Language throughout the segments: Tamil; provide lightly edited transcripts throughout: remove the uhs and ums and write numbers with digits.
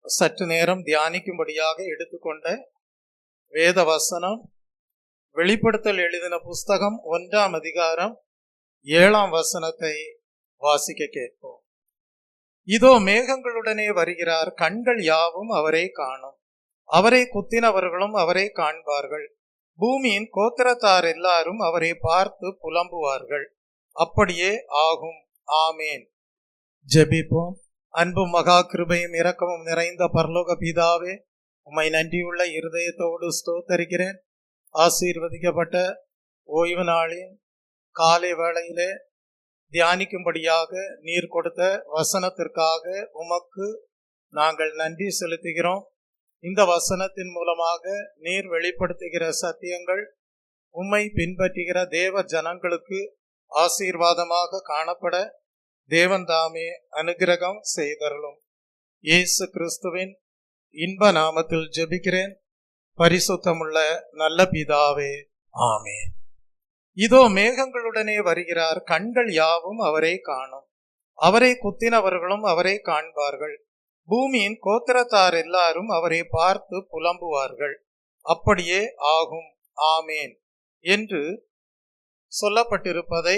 சற்று நேரம் தியானிக்கும்படியாக எடுத்துக்கொண்ட வேத வசனம் வெளிப்படுத்தல் எழுதின புஸ்தகம் 1ஆம் அதிகாரம் 7ஆம் வசனத்தை வாசிக்க கேட்போம். இதோ மேகங்களுடனே வருகிறார், கண்கள் யாவும் அவரை காணும், அவரை குத்தினவர்களும் அவரை காண்பார்கள், பூமியின் கோத்திரத்தார் எல்லாரும் அவரை பார்த்து புலம்புவார்கள். அப்படியே ஆகும். ஆமேன். ஜெபிப்போம். அன்பும் மகா கிருபையும் இரக்கமும் நிறைந்த பரலோக பிதாவே, உம்மை நன்றியுள்ள இருதயத்தோடு ஸ்தோத்தரிக்கிறேன். ஆசீர்வதிக்கப்பட்ட ஓய்வு நாளின் காலை வேளையிலே தியானிக்கும்படியாக நீர் கொடுத்த வசனத்திற்காக உமக்கு நாங்கள் நன்றி செலுத்துகிறோம். இந்த வசனத்தின் மூலமாக நீர் வெளிப்படுத்துகிற சத்தியங்கள் உம்மை பின்பற்றுகிற தேவ ஜனங்களுக்கு ஆசீர்வாதமாக காணப்பட தேவன் தாமே அனுகிரகம் செய்தருளும். இயேசு கிறிஸ்துவின் இன்ப நாமத்தில் ஜெபிக்கிறேன், பரிசுத்தமுள்ள நல்ல பிதாவே, ஆமென். இதோ மேகங்களுடனே வருகிறார், கண்கள் யாவும் அவரை காணும், அவரை குத்தினவர்களும் அவரை காண்பார்கள், பூமியின் கோத்திரத்தார் எல்லாரும் அவரை பார்த்து புலம்புவார்கள். அப்படியே ஆகும். ஆமேன் என்று சொல்லப்பட்டிருப்பதை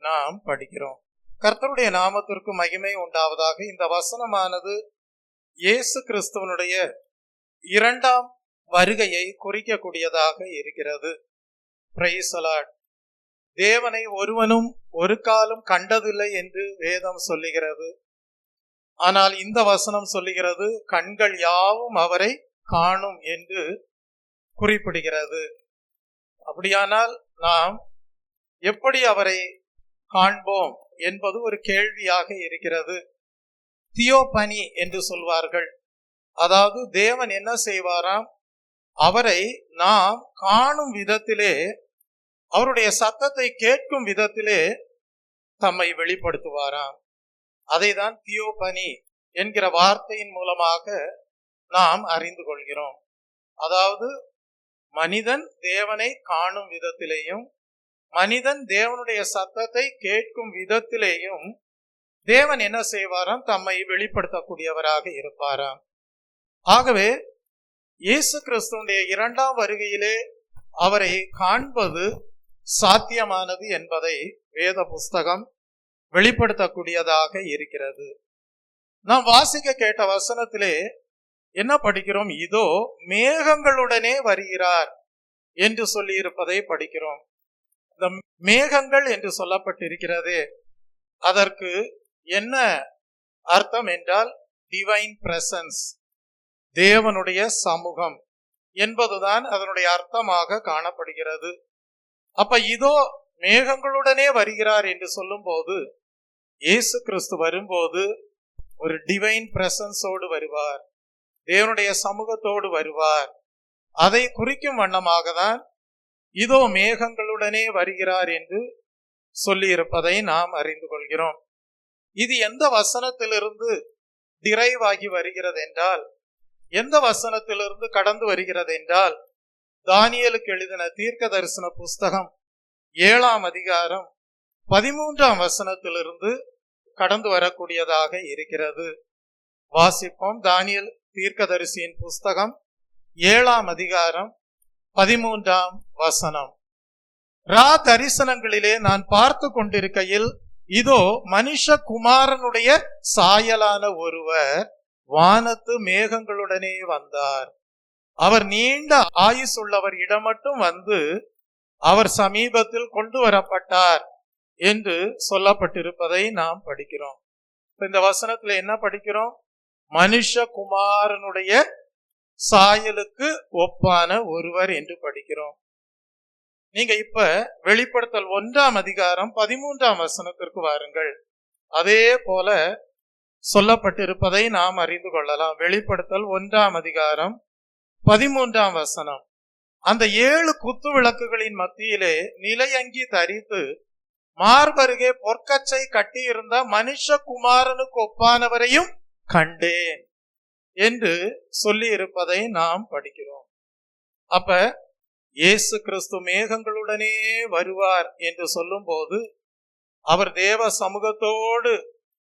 நாம் படிக்கிறோம். கர்த்தருடைய நாமத்திற்கு மகிமை உண்டாவதாக. இந்த வசனமானது இயேசு கிறிஸ்துவனுடைய 2ஆம் வருகையை குறிக்கக்கூடியதாக இருக்கிறது. Praise the Lord. தேவனை ஒருவனும் ஒரு காலம் கண்டதில்லை என்று வேதம் சொல்லுகிறது. ஆனால் இந்த வசனம் சொல்லுகிறது, கண்கள் யாவும் அவரை காணும் என்று குறிப்பிடுகிறது. அப்படியானால் நாம் எப்படி அவரை காண்போம் என்பது ஒரு கேள்வியாக இருக்கிறது. தியோபனி என்று சொல்வார்கள். அதாவது தேவன் என்ன செய்வாராம், அவரை நாம் காணும் விதத்திலே, அவருடைய சத்தத்தை கேட்கும் விதத்திலே தம்மை வெளிப்படுத்துவாராம். அதைதான் தியோபனி என்கிற வார்த்தையின் மூலமாக நாம் அறிந்து கொள்கிறோம். அதாவது மனிதன் தேவனை காணும் விதத்திலேயும் மனிதன் தேவனுடைய சத்தத்தை கேட்கும் விதத்திலேயும் தேவன் என்ன செய்வாராம், தம்மை வெளிப்படுத்தக்கூடியவராக இருப்பாராம். ஆகவே இயேசு கிறிஸ்துவினுடைய 2ஆம் வருகையிலே அவரை காண்பது சாத்தியமானது என்பதை வேத புஸ்தகம் வெளிப்படுத்தக்கூடியதாக இருக்கிறது. நாம் வாசிக்க கேட்ட வசனத்திலே என்ன படிக்கிறோம்? இதோ மேகங்களுடனே வருகிறார் என்று சொல்லி இருப்பதை படிக்கிறோம். இந்த மேகங்கள் என்று சொல்லப்பட்டிருக்கிறது, அதற்கு என்ன அர்த்தம் என்றால் டிவைன் பிரசன்ஸ், தேவனுடைய சமூகம் என்பதுதான் அதனுடைய அர்த்தமாக காணப்படுகிறது. அப்ப இதோ மேகங்களுடனே வருகிறார் என்று சொல்லும் போது இயேசு கிறிஸ்து வரும்போது ஒரு டிவைன் பிரசன்ஸோடு வருவார், தேவனுடைய சமூகத்தோடு வருவார். அதை குறிக்கும் வண்ணமாக தான் இதோ மேகங்களுடனே வருகிறார் என்று சொல்லி இருப்பதை நாம் அறிந்து கொள்கிறோம். இது எந்த வசனத்திலிருந்து டிரைவ் ஆகி வருகிறது என்றால், எந்த வசனத்திலிருந்து கடந்து வருகிறது என்றால், தானியேலுக்கு எழுதின தீர்க்க தரிசன புஸ்தகம் 7ஆம் அதிகாரம் 13ஆம் வசனத்திலிருந்து கடந்து வரக்கூடியதாக இருக்கிறது. வாசிப்போம். தானியேல் தீர்க்கதரிசியின் புஸ்தகம் 7ஆம் அதிகாரம் 13ஆம் வசனம். ரா தரிசனங்களிலே நான் பார்த்து கொண்டிருக்கையில் இதோ மனுஷகுமாரனுடைய சாயலான ஒருவர் வானத்து மேகங்களுடனே வந்தார். அவர் நீண்ட ஆயுசுள்ளவர் இடம் மட்டும் வந்து அவர் சமீபத்தில் கொண்டு வரப்பட்டார் என்று சொல்லப்பட்டிருப்பதை நாம் படிக்கிறோம். இந்த வசனத்துல என்ன படிக்கிறோம்? மனுஷகுமாரனுடைய சாயலுக்கு ஒப்பான ஒருவர் என்று படிக்கிறோம். நீங்க இப்ப வெளிப்படுத்தல் 1ஆம் அதிகாரம் 13ஆம் வசனத்திற்கு வாருங்கள். அதே போல சொல்லப்பட்டிருப்பதை நாம் அறிந்து கொள்ளலாம். வெளிப்படுத்தல் 1ஆம் அதிகாரம் 13ஆம் வசனம். அந்த 7 குத்து விளக்குகளின் மத்தியிலே நிலையங்கி தரித்து மார்பருகே பொற்கச்சை கட்டியிருந்த மனுஷகுமாரனுக்கு ஒப்பானவரையும் கண்டேன் என்று சொல்லி இருப்பதை நாம் படிக்கிறோம். அப்ப இயேசு கிறிஸ்து மேகங்களுடனே வருவார் என்று சொல்லும் போது, அவர் தேவ சமூகத்தோடு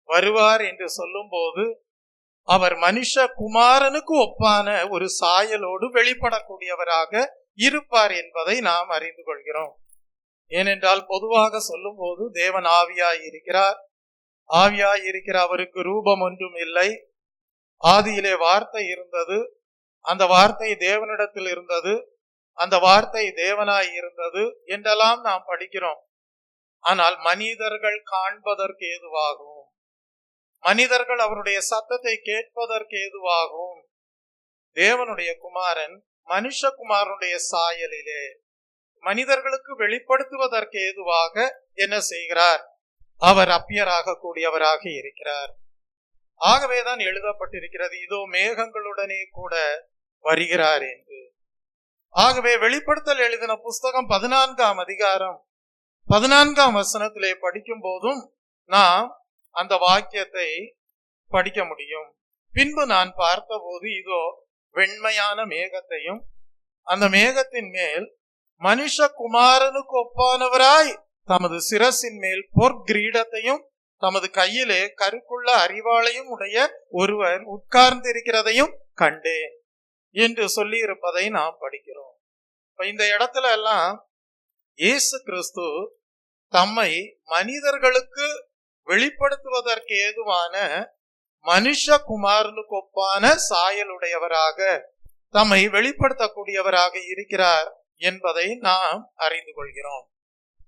வருவார் என்று சொல்லும் போது, அவர் மனுஷ குமாரனுக்கு ஒப்பான ஒரு சாயலோடு வெளிப்படக்கூடியவராக இருப்பார் என்பதை நாம் அறிந்து கொள்கிறோம். ஏனென்றால் பொதுவாக சொல்லும் போது தேவன் ஆவியாய் இருக்கிறார். ஆவியாய் இருக்கிற அவருக்கு ரூபம் ஒன்றும் இல்லை. ஆதியிலே வார்த்தை இருந்தது, அந்த வார்த்தை தேவனிடத்தில் இருந்தது, அந்த வார்த்தை தேவனாய் இருந்தது என்றெல்லாம் நாம் படிக்கிறோம். ஆனால் மனிதர்கள் காண்பதற்கு ஏதுவாகும், மனிதர்கள் அவருடைய சத்தத்தை கேட்பதற்கு ஏதுவாகும் தேவனுடைய குமாரன் மனுஷகுமாரனுடைய சாயலிலே மனிதர்களுக்கு வெளிப்படுத்துவதற்கு ஏதுவாக என்ன செய்கிறார்? அவர் அப்பியராக கூடியவராக இருக்கிறார். ஆகவேதான் எழுதப்பட்டிருக்கிறது, இதோ மேகங்களுடனே கூட வருகிறார் என்று. ஆகவே வெளிப்படுத்தல் எழுதின புஸ்தகம் 14ஆம் அதிகாரம் 14ஆம் வசனத்திலே படிக்கும் போதும் நாம் அந்த வாக்கியத்தை படிக்க முடியும். பின்பு நான் பார்த்தபோது இதோ வெண்மையான மேகத்தையும் அந்த மேகத்தின் மேல் மனுஷகுமாரனுக்கு ஒப்பானவராய் தமது சிரசின் மேல் பொற்கிரீடத்தையும் தமது கையிலே கருக்குள்ள அரிவாளையும் உடைய ஒருவர் உட்கார்ந்திருக்கிறதையும் கண்டேன் என்று சொல்லி இருப்பதை நாம் படிக்கிறோம். இந்த இடத்துல எல்லாம் இயேசு கிறிஸ்து தம்மை மனிதர்களுக்கு வெளிப்படுத்துவதற்கு ஏதுவான மனுஷகுமாரனுக்கு ஒப்பான சாயலுடையவராக தம்மை வெளிப்படுத்தக்கூடியவராக இருக்கிறார் என்பதை நாம் அறிந்து கொள்கிறோம்.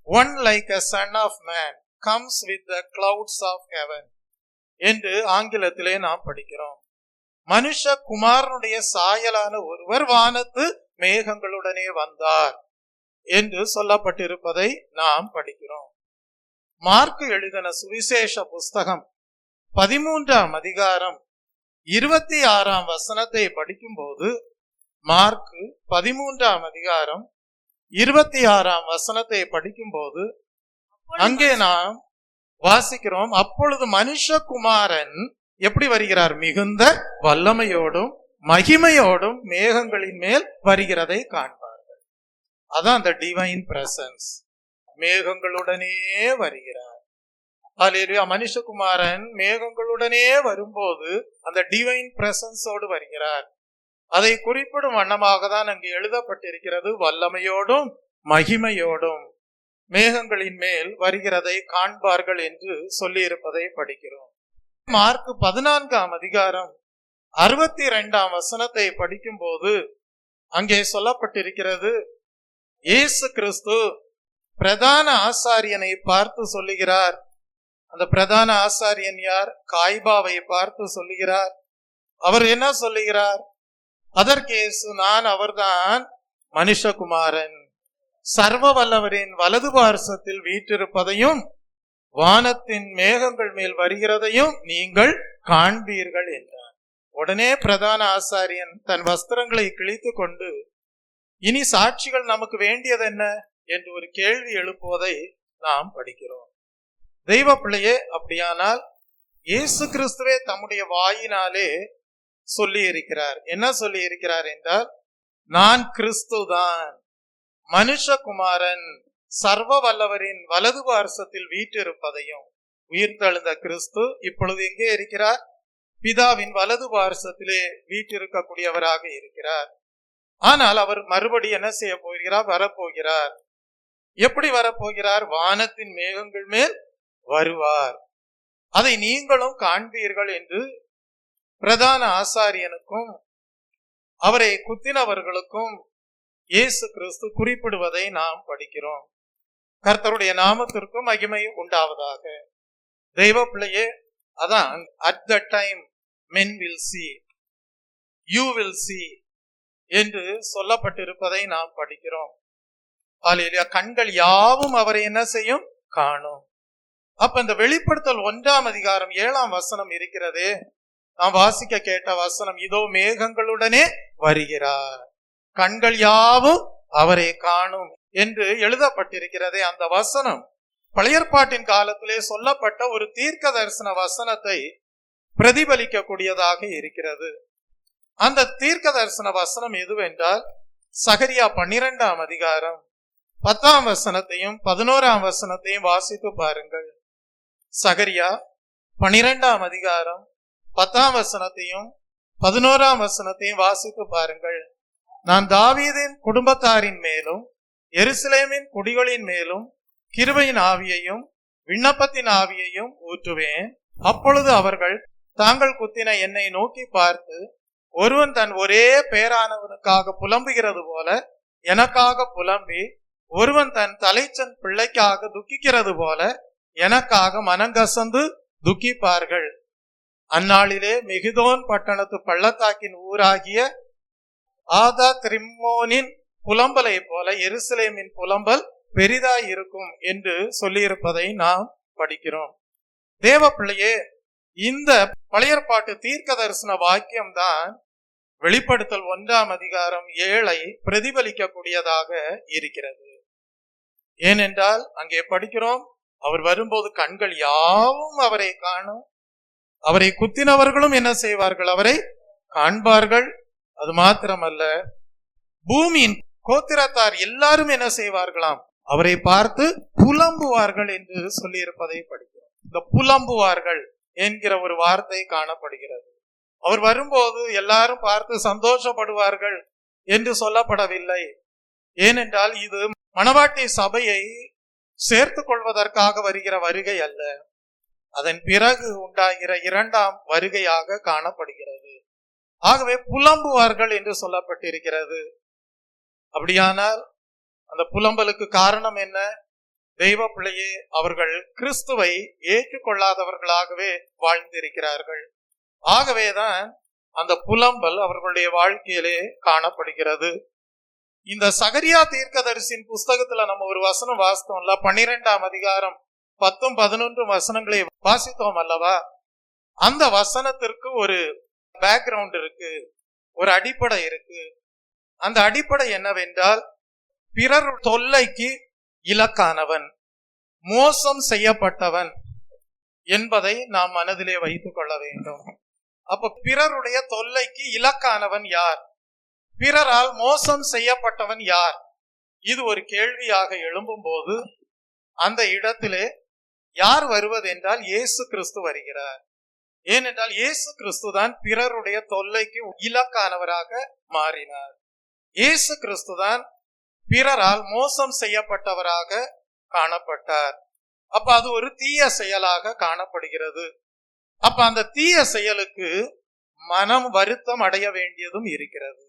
One like a son of man comes with the clouds of heaven என்று ஆங்கிலத்திலே நாம் படிக்கிறோம். மனுஷகுமாரனுடைய சாயலான ஒருவர் வானத்து மேகங்களுடனே வந்தார் என்று சொல்லப்பட்டிருப்பதை நாம் படிக்கிறோம். மார்க்கு எழுதின சுவிசேஷ புஸ்தகம் 13ஆம் அதிகாரம் 26ஆம் வசனத்தை படிக்கும் போது, மார்க்கு 13ஆம் அதிகாரம் 26ஆம் வசனத்தை படிக்கும் போது அங்கே நாம் வாசிக்கிறோம், அப்பொழுது மனுஷகுமாரன் எப்படி வருகிறார்? மிகுந்த வல்லமையோடும் மகிமையோடும் மேகங்களின் மேல் வருகிறதை காண்பார்கள். அதான் அந்த டிவைன் பிரசன்ஸ், மேகங்களுடனே வருகிறார். ஹல்லேலூயா. மனுஷகுமாரன் மேகங்களுடனே வரும்போது அந்த டிவைன் பிரசன்ஸோடு வருகிறார். அதை குறிப்பிடும் வண்ணமாக தான் அங்கு எழுதப்பட்டிருக்கிறது, வல்லமையோடும் மகிமையோடும் மேகங்களின் மேல் வருகிறதை காண்பார்கள் என்று சொல்லி இருப்பதை படிக்கிறோம். மார்க்கு 14ஆம் அதிகாரம் 62ஆம் வசனத்தை படிக்கும் போது அங்கே சொல்லப்பட்டிருக்கிறது, இயேசு கிறிஸ்து பிரதான ஆசாரியனை பார்த்து சொல்லுகிறார். அந்த பிரதான ஆசாரியன் யார்? காய்பாவை பார்த்து சொல்லுகிறார். அவர் என்ன சொல்லுகிறார்? அதற்கு இயேசு, நான் அவர்தான் மனுஷகுமாரன் சர்வ வல்லவரின் வலது பார்சத்தில் வீற்றிருப்பதையும் வானத்தின் மேகங்கள் மேல் வருகிறதையும் நீங்கள் காண்பீர்கள் என்றார். உடனே பிரதான ஆசாரியன் தன் வஸ்திரங்களை கிழித்து கொண்டு, இனி சாட்சிகள் நமக்கு வேண்டியது என்ன என்று ஒரு கேள்வி எழுப்புவதை நாம் படிக்கிறோம். தெய்வ பிள்ளையே, அப்படியானால் இயேசு கிறிஸ்துவே தம்முடைய வாயினாலே சொல்லி இருக்கிறார். என்ன சொல்லி இருக்கிறார் என்றால், நான் கிறிஸ்துதான், மனுஷகுமாரன் சர்வ வல்லவரின் வலது பார்சத்தில் வீற்றிருப்பதையும். உயிர்த்தெழுந்த கிறிஸ்து இப்பொழுது எங்கே இருக்கிறார்? பிதாவின் வலது பார்சத்திலே வீற்றிருக்கக்கூடியவராக இருக்கிறார். ஆனால் அவர் மறுபடி என்ன செய்ய போகிறார்? வரப்போகிறார். எப்படி வரப்போகிறார்? வானத்தின் மேகங்கள் மேல் வருவார். அதை நீங்களும் காண்பீர்கள் என்று பிரதான ஆசாரியனுக்கும் அவரை குத்தினவர்களுக்கும் இயேசு கிறிஸ்து குறிப்பிடுவதை நாம் படிக்கிறோம். கர்த்தருடைய நாமத்திற்கும் மகிமை உண்டாவதாக. தெய்வ பிள்ளையே, அதான் at the time men will see, you will see என்று சொல்லப்பட்டிருப்பதை நாம் படிக்கிறோம். ஹல்லேலூயா. கண்கள் யாவும் அவரை என்ன செய்யும்? காணும். அப்ப இந்த வெளிப்படுத்தல் 1ஆம் அதிகாரம் 7ஆம் வசனம் இருக்கிறதே, நாம் வாசிக்க கேட்ட வசனம், இதோ மேகங்களுடனே வருகிறார், கண்கள் யாவும் அவரை காணும் என்று எழுதப்பட்டிருக்கிறதே. அந்த வசனம் பழைய ஏற்பாட்டின் காலத்திலே சொல்லப்பட்ட ஒரு தீர்க்க தரிசன வசனத்தை பிரதிபலிக்க கூடியதாக இருக்கிறது. அந்த தீர்க்க தரிசன வசனம் எதுவென்றால், சகரியா 12ஆம் அதிகாரம் 10ஆம் வசனத்தையும் 11ஆம் வசனத்தையும் வாசித்து பாருங்கள். சகரியா 12ஆம் அதிகாரம் 10ஆம் வசனத்தையும் 11ஆம் வசனத்தையும் வாசித்து பாருங்கள். நான் தாவீதின் குடும்பத்தாரின் மேலும் எருசலேமின் குடிகளின் மேலும் கிருபையின் ஆவியையும் விண்ணப்பத்தின் ஆவியையும் ஊற்றுவேன். அப்பொழுது அவர்கள் தாங்கள் குத்தின என்னை நோக்கி பார்த்து, ஒருவன் தன் ஒரே பேரானவனுக்காக புலம்புகிறது போல எனக்காக புலம்பி, ஒருவன் தன் தலைச்சன் பிள்ளைக்காக துக்கிக்கிறது போல எனக்காக மனங்கசந்து துக்கிப்பார்கள். அந்நாளிலே மெகிதோன் பட்டணத்து பள்ளத்தாக்கின் ஊராகிய ஆதா திரிம்மோனின் புலம்பலை போல எருசலேமின் புலம்பல் பெரிதாய் இருக்கும் என்று சொல்லியிருப்பதை நாம் படிக்கிறோம். தேவ பிள்ளையே, இந்த பழையற்பாட்டு தீர்க்க தரிசன வாக்கியம்தான் வெளிப்படுத்தல் 1ஆம் அதிகாரம் 7 பிரதிபலிக்கக்கூடியதாக இருக்கிறது. ஏனென்றால் அங்கே படிக்கிறோம், அவர் வரும்போது கண்கள் யாவும் அவரை காணும், அவரை குத்தினவர்களும் என்ன செய்வார்கள்? அவரை காண்பார்கள். அது மாத்திரமல்ல, பூமியின் கோத்திரத்தார் எல்லாரும் என்ன செய்வார்களாம்? அவரை பார்த்து புலம்புவார்கள் என்று சொல்லி இருப்பதை படிக்கிறோம். இந்த புலம்புவார்கள் என்கிற ஒரு வார்த்தை காணப்படுகிறது. அவர் வரும்போது எல்லாரும் பார்த்து சந்தோஷப்படுவார்கள் என்று சொல்லப்படவில்லை. ஏனென்றால் இது மணவாட்டி சபையை சேர்த்து கொள்வதற்காக வருகிற வருகை அல்ல, அதன் பிறகு உண்டாகிற 2ஆம் வருகையாக காணப்படுகிறது. ஆகவே புலம்புவார்கள் என்று சொல்லப்பட்டிருக்கிறது. அப்படியானால் அந்த புலம்பலுக்கு காரணம் என்ன? தெய்வ பிள்ளையே, அவர்கள் கிறிஸ்துவை ஏற்றுக்கொள்ளாதவர்களாகவே வாழ்ந்திருக்கிறார்கள். ஆகவேதான் அந்த புலம்பல் அவர்களுடைய வாழ்க்கையிலே காணப்படுகிறது. இந்த சகரியா தீர்க்கதரிசியின் புஸ்தகத்துல நம்ம ஒரு வசனம் வாசித்தோம்ல, 12ஆம் அதிகாரம் 10, 11 வசனங்களை வாசித்தோம் அல்லவா? அந்த வசனத்திற்கு ஒரு பேக்ரவுண்ட் இருக்கு, ஒரு அடிப்படை இருக்கு. அந்த அடிப்படை என்னவென்றால், பிறர் தொல்லைக்கு இலக்கானவன், மோசம் செய்யப்பட்டவன் என்பதை நாம் மனதிலே வைத்துக் கொள்ள வேண்டும். அப்ப பிறருடைய தொல்லைக்கு இலக்கானவன் யார்? பிறரால் மோசம் செய்யப்பட்டவன் யார்? இது ஒரு கேள்வியாக எழும்பும் போது அந்த இடத்திலே யார் வருவது என்றால் இயேசு கிறிஸ்து வருகிறார். ஏனென்றால் இயேசு கிறிஸ்து தான் பிறருடைய தொல்லைக்கு இலக்கானவராக மாறினார். இயேசு கிறிஸ்து தான் பிறரால் மோசம் செய்யப்பட்டவராக காணப்பட்டார். அப்ப அது ஒரு தீய செயலாக காணப்படுகிறது. அப்ப அந்த தீய செயலுக்கு மனம் வருத்தம் அடைய வேண்டியதும் இருக்கிறது.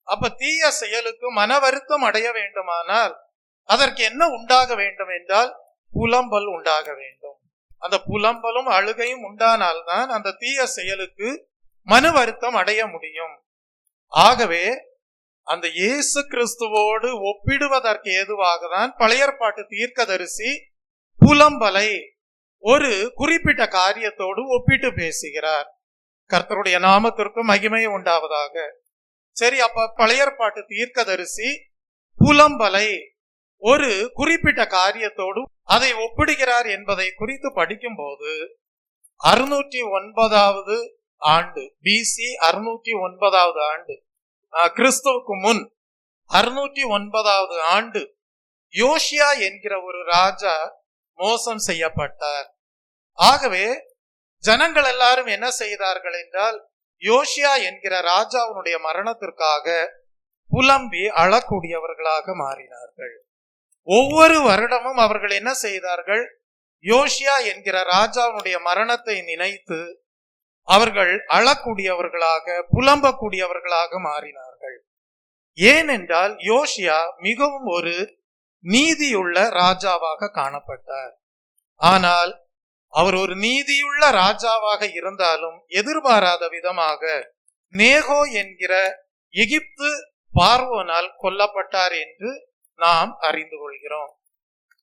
அப்ப தீய செயலுக்கு மன வருத்தம் அடைய வேண்டுமானால் அதற்கு என்ன உண்டாக வேண்டும் என்றால் புலம்பல் உண்டாக வேண்டும். அந்த புலம்பலும் அழுகையும் உண்டானால்தான் அந்த தீய செயலுக்கு மன வருத்தம் அடைய முடியும். ஆகவே அந்த இயேசு கிறிஸ்துவோடு ஒப்பிடுவதற்கு ஏதுவாக தான் பழையற்பாட்டு தீர்க்கதரிசி புலம்பலை ஒரு குறிப்பிட்ட காரியத்தோடு ஒப்பிட்டு பேசுகிறார். கர்த்தருடைய நாமத்திற்கு மகிமை உண்டாவதாக. சரி, அப்ப பழையற்பாட்டு தீர்க்கதரிசி புலம்பலை ஒரு குறிப்பிட்ட காரியத்தோடு அதை ஒப்பிடுகிறார் என்பதை குறித்து படிக்கும் போது 609வது ஆண்டு பிசி, 609வது ஆண்டு கிறிஸ்துவுக்கு முன் 609வது ஆண்டு யோசியா என்கிற ஒரு ராஜா மோசம் செய்யப்பட்டார். ஆகவே ஜனங்கள் எல்லாரும் என்ன செய்தார்கள் என்றால் யோசியா என்கிற ராஜாவுடைய மரணத்திற்காக புலம்பி அழக்கூடியவர்களாக மாறினார்கள். ஒவ்வொரு வருடமும் அவர்கள் என்ன செய்தார்கள்? யோசியா என்கிற ராஜாவுடைய மரணத்தை நினைத்து அவர்கள் அழக்கூடியவர்களாக புலம்பக்கூடியவர்களாக மாறினார்கள். ஏனென்றால் யோசியா மிகவும் ஒரு நீதியுள்ள ராஜாவாக காணப்பட்டார். ஆனால் அவர் ஒரு நீதியுள்ள ராஜாவாக இருந்தாலும் எதிர்பாராத விதமாக நேகோ என்கிற எகிப்து பார்வோனால் கொல்லப்பட்டார் என்று நாம் அறிந்து கொள்கிறோம்.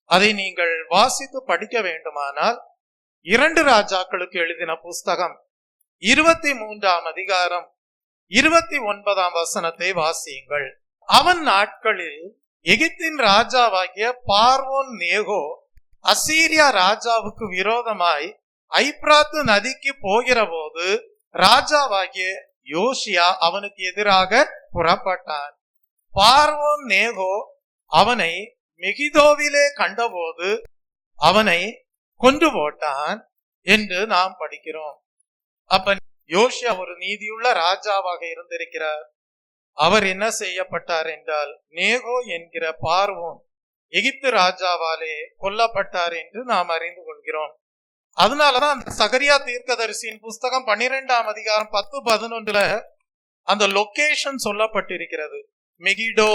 அதை நீங்கள் வாசித்து படிக்க வேண்டுமானால் 2 ராஜாக்களுக்கு எழுதின புஸ்தகம் 23ஆம் அதிகாரம் 29ஆம் வசனத்தை வாசியுங்கள். அவன் நாட்களில் எகிப்தின் ராஜாவாகிய பார்வோன் நேகோ அசீரியா ராஜாவுக்கு விரோதமாய் ஐப்ராத்து நதிக்கு போகிற போது ராஜாவாகிய யோசியா அவனுக்கு எதிராக புறப்பட்டான். பார்வோன் நேகோ அவனை மெகிதோவிலே கண்டபோது அவனை கொன்று போட்டான் என்று நாம் படிக்கிறோம். அப்ப யோசியா ஒரு நீதியுள்ள ராஜாவாக இருந்திருக்கிறார். அவர் என்ன செய்யப்பட்டார் என்றால், நேகோ என்கிற பார்வோன் எகிப்து ராஜாவாலே கொல்லப்பட்டார் என்று நாம் அறிந்து கொள்கிறோம். அதனாலதான் சகரியா தீர்க்கதரிசியின் புஸ்தகம் 12ஆம் அதிகாரம் 10-11 அந்த லொகேஷன் சொல்லப்பட்டிருக்கிறது. மெகிடோ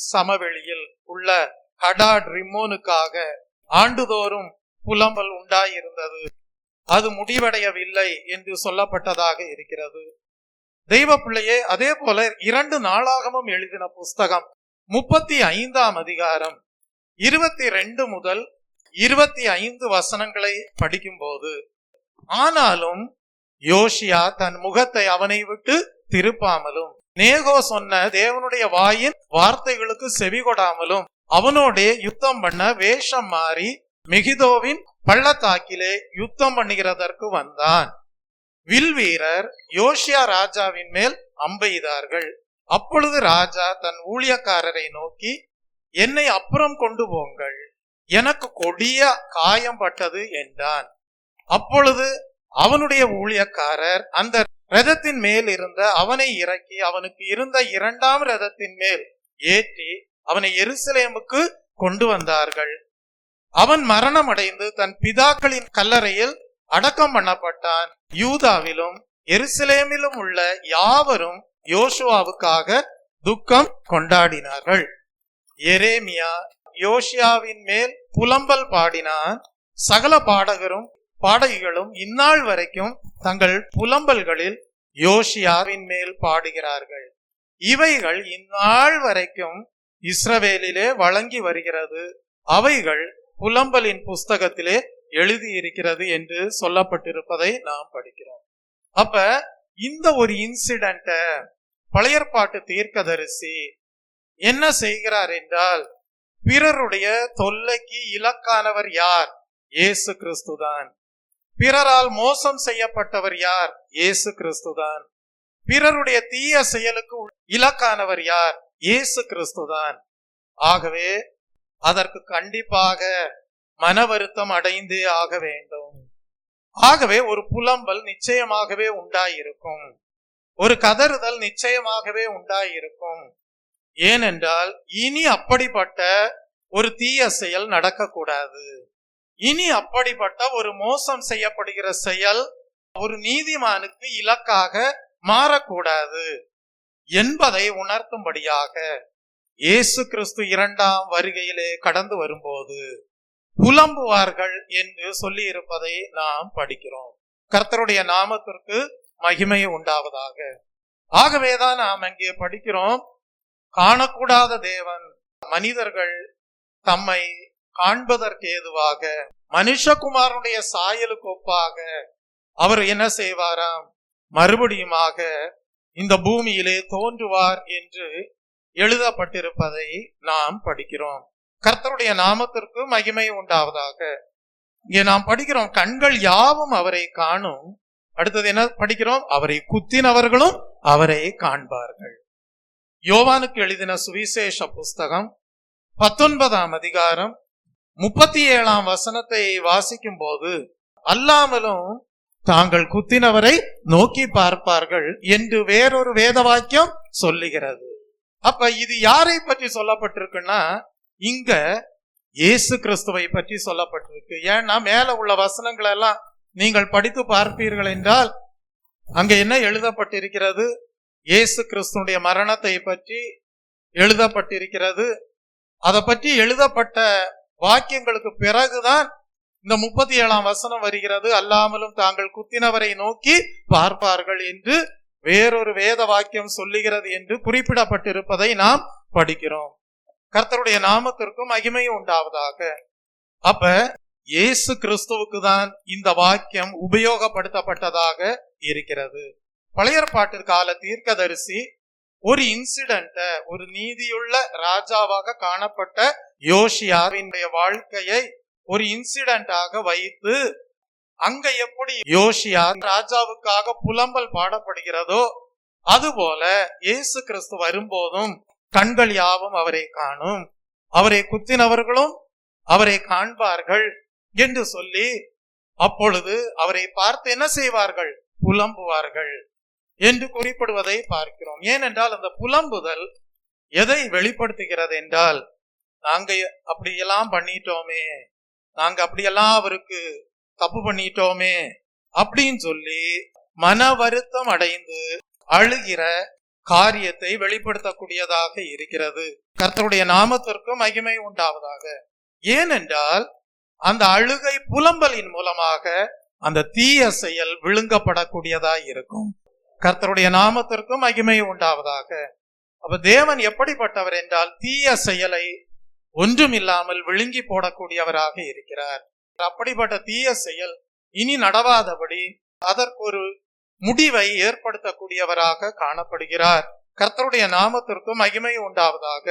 சமவெளியில் உள்ள ஹடாட் ரிம்மோனுக்காக ஆண்டுதோறும் புலம்பல் உண்டாயிருந்தது, அது முடிவடையவில்லை என்று சொல்லப்பட்டதாக இருக்கிறது. தெய்வ பிள்ளையே, அதே போல 2 நாளாகமும் எழுதின புஸ்தகம் 35ஆம் அதிகாரம் 22 முதல் 25 வசனங்களை படிக்கும் போது, ஆனாலும் யோசியா தன் முகத்தை அவனை விட்டு திருப்பாமலும் நேகோ சொன்ன தேவனுடைய வாயின் வார்த்தைகளுக்கு செவிகொடாமலும் அவனோடே யுத்தம் பண்ண வேஷம் மாறி மெகிதோவின் பள்ளத்தாக்கிலே யுத்தம் பண்ணுகிறதற்கு வந்தான். வில் வீரர் யோசியா ராஜாவின் மேல் அம்பெய்தார்கள். அப்பொழுது ராஜா தன் ஊழியக்காரரை நோக்கி, என்னை அப்புறம் கொண்டு போங்கள், எனக்கு கொடிய காயம் பட்டது என்றான். அப்பொழுது அவனுடைய ஊழியக்காரர் அந்த ரதத்தின் மேல் இருந்த அவனை இறக்கி அவனுக்கு இருந்த 2ஆம் ரதத்தின் மேல் ஏற்றி அவனை எருசலேமுக்கு கொண்டு வந்தார்கள். அவன் மரணம் அடைந்து தன் பிதாக்களின் கல்லறையில் அடக்கம் பண்ணப்பட்டான். யூதாவிலும் எருசலேமிலும் உள்ள யாவரும் யோசுவாவுக்காக துக்கம் கொண்டாடினார்கள். எரேமியா யோசியாவின் மேல் புலம்பல் பாடினான். சகல பாடகரும் பாடகிகளும் இந்நாள் வரைக்கும் தங்கள் புலம்பல்களில் யோசியாவின் மேல் பாடுகிறார்கள். இவைகள் இந்நாள் வரைக்கும் இஸ்ரவேலிலே வழங்கி வருகிறது. அவைகள் புலம்பலின் புஸ்தகத்திலே எழுதியிருக்கிறது என்று சொல்லப்பட்டிருப்பதை நாம் படிக்கிறோம். அப்ப இந்த ஒரு இன்சிடென்ட பழைய ஏற்பாட்டு தீர்க்கதரிசி என்ன செய்கிறார் என்றால், பிறருடைய தொல்லைக்கு இலக்கானவர் யார்? இயேசு கிறிஸ்துதான். பிறரால் மோசம் செய்யப்பட்டவர் யார்? இயேசு கிறிஸ்துதான். பிறருடைய தீய செயலுக்கு இலக்கானவர் யார்? இயேசு கிறிஸ்துதான். ஆகவே அதற்கு கண்டிப்பாக மன வருத்தம் அடைந்தே ஆக வேண்டும். ஆகவே ஒரு புலம்பல் நிச்சயமாகவே உண்டாயிருக்கும், ஒரு கதறுதல் நிச்சயமாகவே உண்டாயிருக்கும். ஏனென்றால் இனி அப்படிப்பட்ட ஒரு தீய செயல் நடக்கக்கூடாது. இனி அப்படிப்பட்ட ஒரு மோசம் செய்யப்படுகிற செயல் ஒரு நீதிமானுக்கு இலக்காக மாறக்கூடாது என்பதை உணர்த்தும்படியாக இயேசு கிறிஸ்து 2ஆம் வருகையிலே கடந்து வரும்போது புலம்புவார்கள் என்று சொல்லி இருப்பதை நாம் படிக்கிறோம். கர்த்தருடைய நாமத்திற்கு மகிமை உண்டாவதாக. ஆகவேதான் நாம் அங்கே படிக்கிறோம், காணக்கூடாத தேவன் மனிதர்கள் தம்மை காண்பதற்கு ஏதுவாக மனுஷகுமாரனுடைய சாயலுக்கு ஒப்பாக அவர் என்ன செய்வாராம்? மறுபடியுமாக இந்த பூமியிலே தோன்றுவார் என்று எழுதப்பட்டிருப்பதை நாம் படிக்கிறோம். கர்த்தருடைய நாமத்திற்கு மகிமை உண்டாவதாக. இங்கே நாம் படிக்கிறோம், கண்கள் யாவும் அவரை காணும். அடுத்தது என்ன படிக்கிறோம்? அவரை குத்தினவர்களும் அவரை காண்பார்கள். யோவானுக்கு எழுதின சுவிசேஷ புஸ்தகம் 19ஆம் அதிகாரம் 37ஆம் வசனத்தை வாசிக்கும் போது, அல்லாமலும் தாங்கள் குத்தினவரை நோக்கி பார்ப்பார்கள் என்று வேறொரு வேத வாக்கியம் சொல்லுகிறது. அப்ப இது யாரை பற்றி சொல்லப்பட்டிருக்குன்னா, இங்க இயேசு கிறிஸ்துவை பற்றி சொல்லப்பட்டிருக்கு. ஏன்னா மேல உள்ள வசனங்கள் எல்லாம் நீங்கள் படித்து பார்ப்பீர்கள் என்றால் அங்க என்ன எழுதப்பட்டிருக்கிறது? இயேசு கிறிஸ்துடைய மரணத்தை பற்றி எழுதப்பட்டிருக்கிறது. அதை பற்றி எழுதப்பட்ட வாக்கியங்களுக்கு பிறகுதான் இந்த 37ஆம் வசனம் வருகிறது. அல்லாமலும் தாங்கள் குத்தினவரை நோக்கி பார்ப்பார்கள் என்று வேறொரு வேத வாக்கியம் சொல்லுகிறது என்று குறிப்பிடப்பட்டிருப்பதை நாம் படிக்கிறோம். கர்த்தருடைய நாமத்திற்கு மகிமை உண்டாவதாக. அப்ப இயேசு கிறிஸ்துவுக்கு தான் இந்த வாக்கியம் உபயோகப்படுத்தப்பட்டதாக இருக்கிறது. பழைய ஏற்பாட்டு கால தீர்க்கதரிசி ஒரு இன்சிடென்ட, ஒரு நீதியுள்ள ராஜாவாக காணப்பட்ட யோசியாவினுடைய வாழ்க்கையை ஒரு இன்சிடென்டாக வைத்து, அங்க எப்படி யோசியா ராஜாவுக்காக புலம்பல் பாடப்படுகிறதோ அதுபோல இயேசு கிறிஸ்து வரும்போதும் கண்கள் யாவும் அவரை காணும், அவரை குத்தினவர்களும் அவரை காண்பார்கள் என்று சொல்லி, அப்பொழுது அவரை பார்த்து என்ன செய்வார்கள்? புலம்புவார்கள் என்று குறிப்பிடுவதை பார்க்கிறோம். ஏனென்றால் அந்த புலம்புதல் எதை வெளிப்படுத்துகிறது என்றால், நாங்க அப்படியெல்லாம் பண்ணிட்டோமே, நாங்க அப்படியெல்லாம் அவருக்கு தப்பு பண்ணிட்டோமே அப்படின்னு சொல்லி மன வருத்தம் அடைந்து அழுகிற காரியத்தை வெளிப்படுத்தக்கூடியதாக இருக்கிறது. கர்த்தருடைய நாமத்திற்கு மகிமை உண்டாவதாக. ஏனென்றால் அந்த அழுகை புலம்பலின் மூலமாக அந்த தீய செயல் விழுங்கப்படக்கூடியதாய் இருக்கும். கர்த்தருடைய நாமத்திற்கு மகிமை உண்டாவதாக. அப்ப தேவன் எப்படிப்பட்டவர் என்றால், தீய செயலை ஒன்றுமில்லாமல் விழுங்கி போடக்கூடியவராக இருக்கிறார். அப்படிப்பட்ட தீய செயல் இனி நடவாதபடி அதற்கு ஒரு முடிவை ஏற்படுத்தக்கூடியவராக காணப்படுகிறார். கர்த்தருடைய நாமத்திற்கு மகிமை உண்டாவதாக.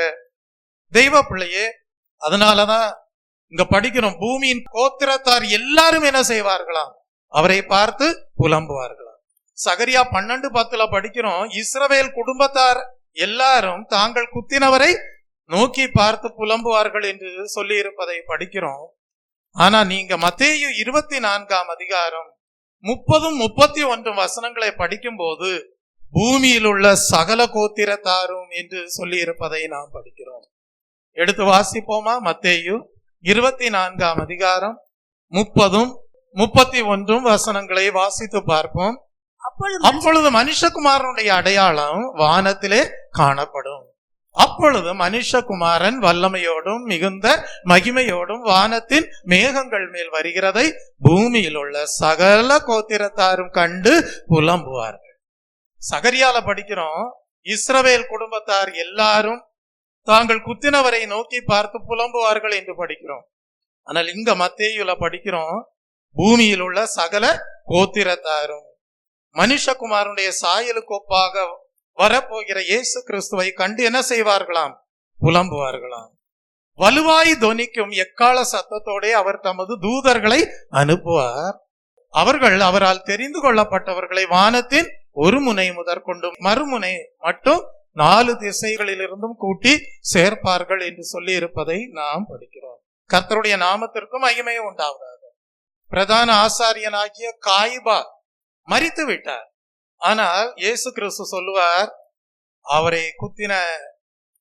தெய்வ பிள்ளையே, அதனாலதான் இங்க படிக்கிறோம், பூமியின் கோத்திரத்தார் எல்லாரும் என்ன செய்வார்களாம், அவரை பார்த்து புலம்புவார்களாம். சகரியா 12:10 படிக்கிறோம், இஸ்ரவேல் குடும்பத்தார் எல்லாரும் தாங்கள் குத்தினவரை நோக்கி பார்த்து புலம்புவார்கள் என்று சொல்லி இருப்பதை படிக்கிறோம். ஆனா நீங்க மத்தேயு 24 அதிகாரம் 30-31 வசனங்களை படிக்கும் போது பூமியில் உள்ள சகல கோத்திரத்தாரும் என்று சொல்லி இருப்பதை நாம் படிக்கிறோம். எடுத்து வாசிப்போமா? மத்தேயு 24 அதிகாரம் 30-31 வசனங்களை வாசித்து பார்ப்போம். அப்பொழுது மனுஷகுமாரனுடைய அடையாளம் வானத்திலே காணப்படும். அப்பொழுது மனுஷகுமாரன் வல்லமையோடும் மிகுந்த மகிமையோடும் வானத்தின் மேகங்கள் மேல் வருகிறதை பூமியில் உள்ள சகல கோத்திரத்தாரும் கண்டு புலம்புவார்கள். சகரியால படிக்கிறோம், இஸ்ரவேல் குடும்பத்தார் எல்லாரும் தாங்கள் குத்தினவரை நோக்கி பார்த்து புலம்புவார்கள் என்று படிக்கிறோம். ஆனால் இங்க மத்தேயுல படிக்கிறோம், பூமியில் உள்ள சகல கோத்திரத்தாரும் மனுஷகுமாரனுடைய சாயலுக்கு ஒப்பாக வரப்போகிற இயேசு கிறிஸ்துவை கண்டு என்ன செய்வார்களாம்? புலம்புவார்களாம். வலுவாய் தொனிக்கும் எக்கால சத்தத்தோட அவர் தமது தூதர்களை அனுப்புவார். அவர்கள் அவரால் தெரிந்து கொள்ளப்பட்டவர்களை வானத்தின் ஒரு முனை முதற்கொண்டு மறுமுனை மட்டும் 4 திசைகளிலிருந்தும் கூட்டி சேர்ப்பார்கள் என்று சொல்லி இருப்பதை நாம் படிக்கிறோம். கர்த்தருடைய நாமத்திற்கு மகிமை உண்டாவதாக. பிரதான ஆசாரியனாகிய காயிபா மரித்து விட்டார். ஆனால் இயேசு கிறிஸ்து சொல்லுவார், அவரை குத்தின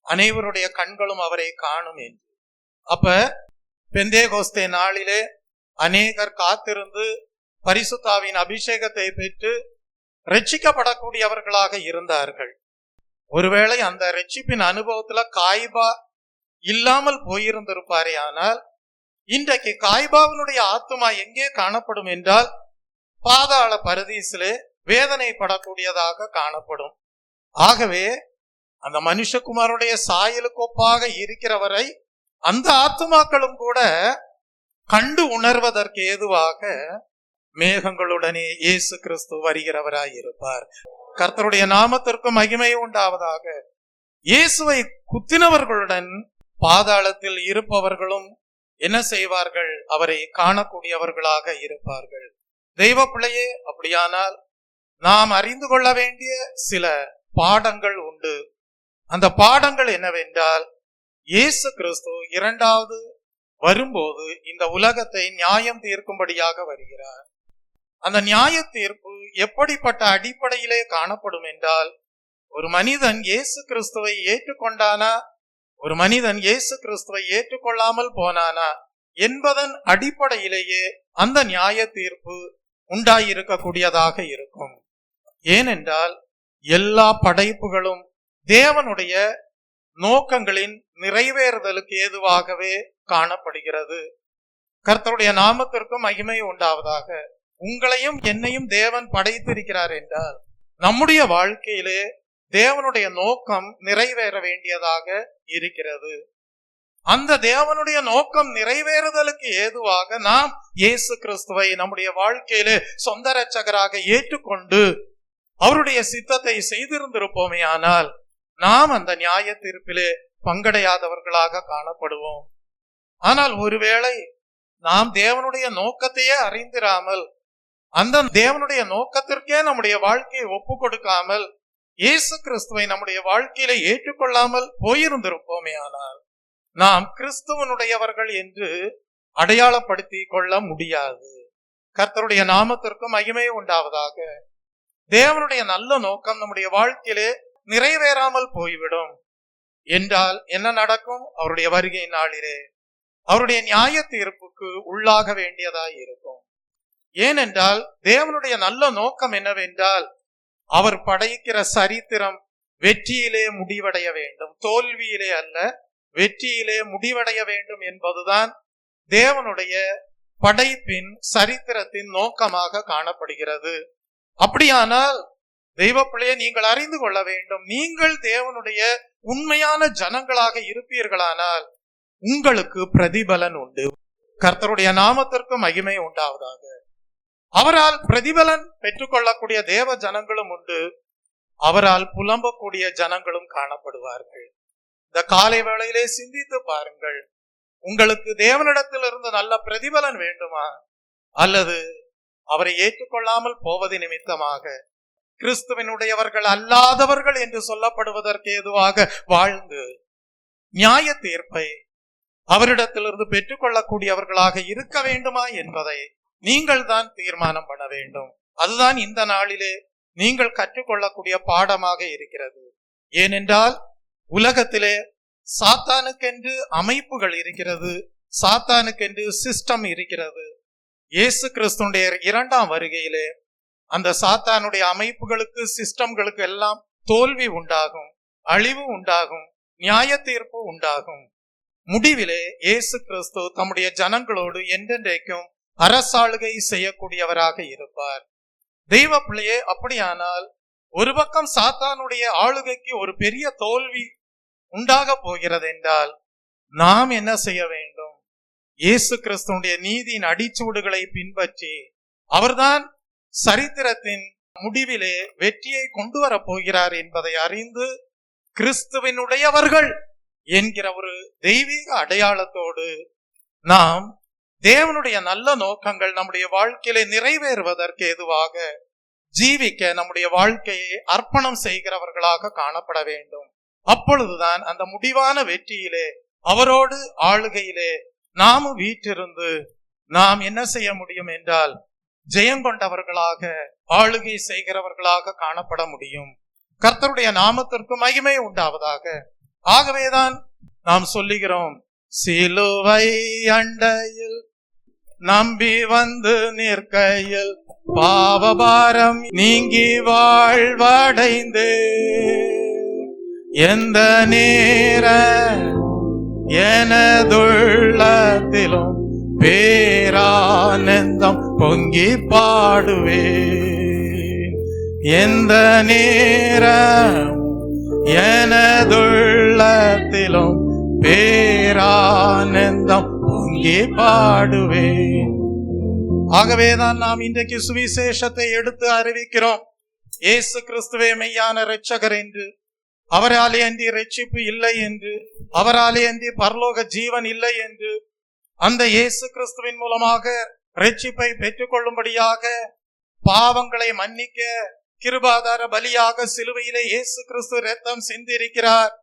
அனைவருடைய கண்களும் அவரை காணும் என்று. அப்ப பெந்தேகோஸ்தே நாளிலே அநேகர் காத்திருந்து பரிசுத்தாவின் அபிஷேகத்தை பெற்று ரட்சிக்கப்படக்கூடியவர்களாக இருந்தார்கள். ஒருவேளை அந்த ரட்சிப்பின் அனுபவத்துல காய்பா இல்லாமல் போயிருந்திருப்பாரே, ஆனால் இன்றைக்கு காய்பாவினுடைய ஆத்துமா எங்கே காணப்படும் என்றால் பாதாள பரதீசிலே வேதனைப்படக்கூடியதாக காணப்படும். ஆகவே அந்த மனுஷகுமாருடைய சாயலுக்கொப்பாக இருக்கிறவரை அந்த ஆத்துமாக்களும் கூட கண்டு உணர்வதற்கு ஏதுவாக மேகங்களுடனே இயேசு கிறிஸ்து வருகிறவராய் இருப்பார். கர்த்தருடைய நாமத்திற்கு மகிமை உண்டாவதாக. இயேசுவை குத்தினவர்களுடன் பாதாளத்தில் இருப்பவர்களும் என்ன செய்வார்கள்? அவரை காணக்கூடியவர்களாக இருப்பார்கள். தெய்வ பிள்ளையே, அப்படியானால் நாம் அறிந்து கொள்ள வேண்டிய சில பாடங்கள் உண்டு. அந்த பாடங்கள் என்னவென்றால், இயேசு கிறிஸ்து இரண்டாவது வரும்போது இந்த உலகத்தை நியாயம் தீர்க்கும்படியாக வருகிறார். அந்த நியாய தீர்ப்பு எப்படிப்பட்ட அடிப்படையிலே காணப்படும் என்றால், ஒரு மனிதன் இயேசு கிறிஸ்துவை ஏற்றுக்கொண்டானா, ஒரு மனிதன் இயேசு கிறிஸ்துவை ஏற்றுக்கொள்ளாமல் போனானா என்பதன் அடிப்படையிலேயே அந்த நியாய தீர்ப்பு உண்டாயிருக்கக்கூடியதாக இருக்கும். ஏனென்றால் எல்லா படைப்புகளும் தேவனுடைய நோக்கங்களின் நிறைவேறுதலுக்கு ஏதுவாகவே காணப்படுகிறது. கர்த்தருடைய நாமத்திற்கு மகிமை உண்டாவதாக. உங்களையும் என்னையும் தேவன் படைத்திருக்கிறார் என்றால் நம்முடைய வாழ்க்கையிலே தேவனுடைய நோக்கம் நிறைவேற வேண்டியதாக இருக்கிறது. அந்த தேவனுடைய நோக்கம் நிறைவேறுதலுக்கு ஏதுவாக நாம் இயேசு கிறிஸ்துவை நம்முடைய வாழ்க்கையிலே சொந்த இரட்சகராக ஏற்றுக்கொண்டு அவருடைய சித்தத்தை செய்திருந்திருப்போமே, ஆனால் நாம் அந்த நியாய தீர்ப்பிலே பங்கடையாதவர்களாக காணப்படுவோம். ஆனால் ஒருவேளை நாம் தேவனுடைய நோக்கத்தையே அறிந்திராமல், அந்த தேவனுடைய நோக்கத்திற்கே நம்முடைய வாழ்க்கையை ஒப்பு கொடுக்காமல் இயேசு கிறிஸ்துவை நம்முடைய வாழ்க்கையில ஏற்றுக்கொள்ளாமல் போயிருந்திருப்போமே, ஆனால் நாம் கிறிஸ்துவனுடையவர்கள் என்று அடையாளப்படுத்தி கொள்ள முடியாது. கர்த்தருடைய நாமத்திற்கு மகிமை உண்டாவதாக. தேவனுடைய நல்ல நோக்கம் நம்முடைய வாழ்க்கையிலே நிறைவேறாமல் போய்விடும் என்றால் என்ன நடக்கும்? அவருடைய வருகை நாளிலே அவருடைய நியாய தீர்ப்புக்கு உள்ளாக வேண்டியதாய் இருக்கும். ஏனென்றால் தேவனுடைய நல்ல நோக்கம் என்னவென்றால், அவர் படைக்கிற சரித்திரம் வெற்றியிலே முடிவடைய வேண்டும், தோல்வியிலே அல்ல, வெற்றியிலே முடிவடைய வேண்டும் என்பதுதான் தேவனுடைய படைப்பின் சரித்திரத்தின் நோக்கமாக காணப்படுகிறது. அப்படியானால் தெய்வ பிள்ளையை நீங்கள் அறிந்து கொள்ள வேண்டும், நீங்கள் தேவனுடைய உண்மையான ஜனங்களாக இருப்பீர்களானால் உங்களுக்கு பிரதிபலன் உண்டு. கர்த்தருடைய நாமத்திற்கு மகிமை உண்டாவதாக. அவரால் பிரதிபலன் பெற்றுக்கொள்ளக்கூடிய தேவ ஜனங்களும் உண்டு, அவரால் புலம்பக்கூடிய ஜனங்களும் காணப்படுவார்கள். இந்த காலை வேளையிலே சிந்தித்து பாருங்கள், உங்களுக்கு தேவனிடத்திலிருந்து நல்ல பிரதிபலன் வேண்டுமா, அல்லது அவரை ஏற்றுக்கொள்ளாமல் போவது நிமித்தமாக கிறிஸ்துவனுடையவர்கள் அல்லாதவர்கள் என்று சொல்லப்படுவதற்கு ஏதுவாக வாழ்ந்து நியாய தீர்ப்பை அவரிடத்திலிருந்து பெற்றுக்கொள்ளக்கூடியவர்களாக இருக்க வேண்டுமா என்பதை நீங்கள் தான் தீர்மானம் பண்ண வேண்டும். அதுதான் இந்த நாளிலே நீங்கள் கற்றுக்கொள்ளக்கூடிய பாடமாக இருக்கிறது. ஏனென்றால் உலகத்திலே சாத்தானுக்கென்று அமைப்புகள் இருக்கிறது, சாத்தானுக்கென்று சிஸ்டம் இருக்கிறது. இயேசு கிறிஸ்துடைய இரண்டாம் வருகையிலே அந்த சாத்தானுடைய அமைப்புகளுக்கு, சிஸ்டம்களுக்கு எல்லாம் தோல்வி உண்டாகும், அழிவு உண்டாகும், நியாய தீர்ப்பு உண்டாகும். முடிவிலே இயேசு கிறிஸ்து தம்முடைய ஜனங்களோடு என்றென்றைக்கும் அரசாளுகை செய்யக்கூடியவராக இருப்பார். தெய்வ பிள்ளையே, அப்படியானால் ஒரு பக்கம் சாத்தானுடைய ஆளுகைக்கு ஒரு பெரிய தோல்வி உண்டாக போகிறது என்றால் நாம் என்ன செய்ய வேண்டும்? இயேசு கிறிஸ்துடைய நீதியின் அடிச்சூடுகளை பின்பற்றி அவர்தான் சரித்திரத்தின் முடிவிலே வெற்றியை கொண்டு வரப் போகிறார் என்பதை அறிந்து கிறிஸ்துவினுடையவர்கள் என்கிற ஒரு தெய்வீக அடையாளத்தோடு நாம் தேவனுடைய நல்ல நோக்கங்கள் நம்முடைய வாழ்க்கையிலே நிறைவேறுவதற்கு ஏதுவாக ஜீவிக்க நம்முடைய வாழ்க்கையை அர்ப்பணம் செய்கிறவர்களாக காணப்பட வேண்டும். அப்பொழுதுதான் அந்த முடிவான வெற்றியிலே, அவரோடு ஆளுகையிலே நாமும் வீற்றிருந்து நாம் என்ன செய்ய முடியும் என்றால் ஜெயங்கொண்டவர்களாக, ஆளுகை செய்கிறவர்களாக காணப்பட முடியும். கர்த்தருடைய நாமத்திற்கு மகிமை உண்டாவதாக. ஆகவேதான் நாம் சொல்லுகிறோம், சிலுவை அண்டையில் நம்பி வந்து நிற்கையில் பாவபாரம் நீங்கி வாழ்வடைந்து எந்த நேர எனதுள்ளத்திலும் பேரானந்தம் பொங்கி பாடுவேன். எந்த நேரம் எனதுள்ளத்திலும் பேரானந்தம் பொங்கி பாடுவேன். ஆகவேதான் நாம் இன்றைக்கு சுவிசேஷத்தை எடுத்து அறிவிக்கிறோம். இயேசு கிறிஸ்துவே மெய்யான இரட்சகர் என்று, அவராலே அன்றி இரட்சிப்பு இல்லை என்று, அவராலே அன்றி பரலோக ஜீவன் இல்லை என்று, அந்த இயேசு கிறிஸ்துவின் மூலமாக இரட்சிப்பை பெற்றுக் கொள்ளும்படியாக, பாவங்களை மன்னிக்க கிருபாதார பலியாக சிலுவையிலே இயேசு கிறிஸ்து இரத்தம் சிந்திருக்கிறார்.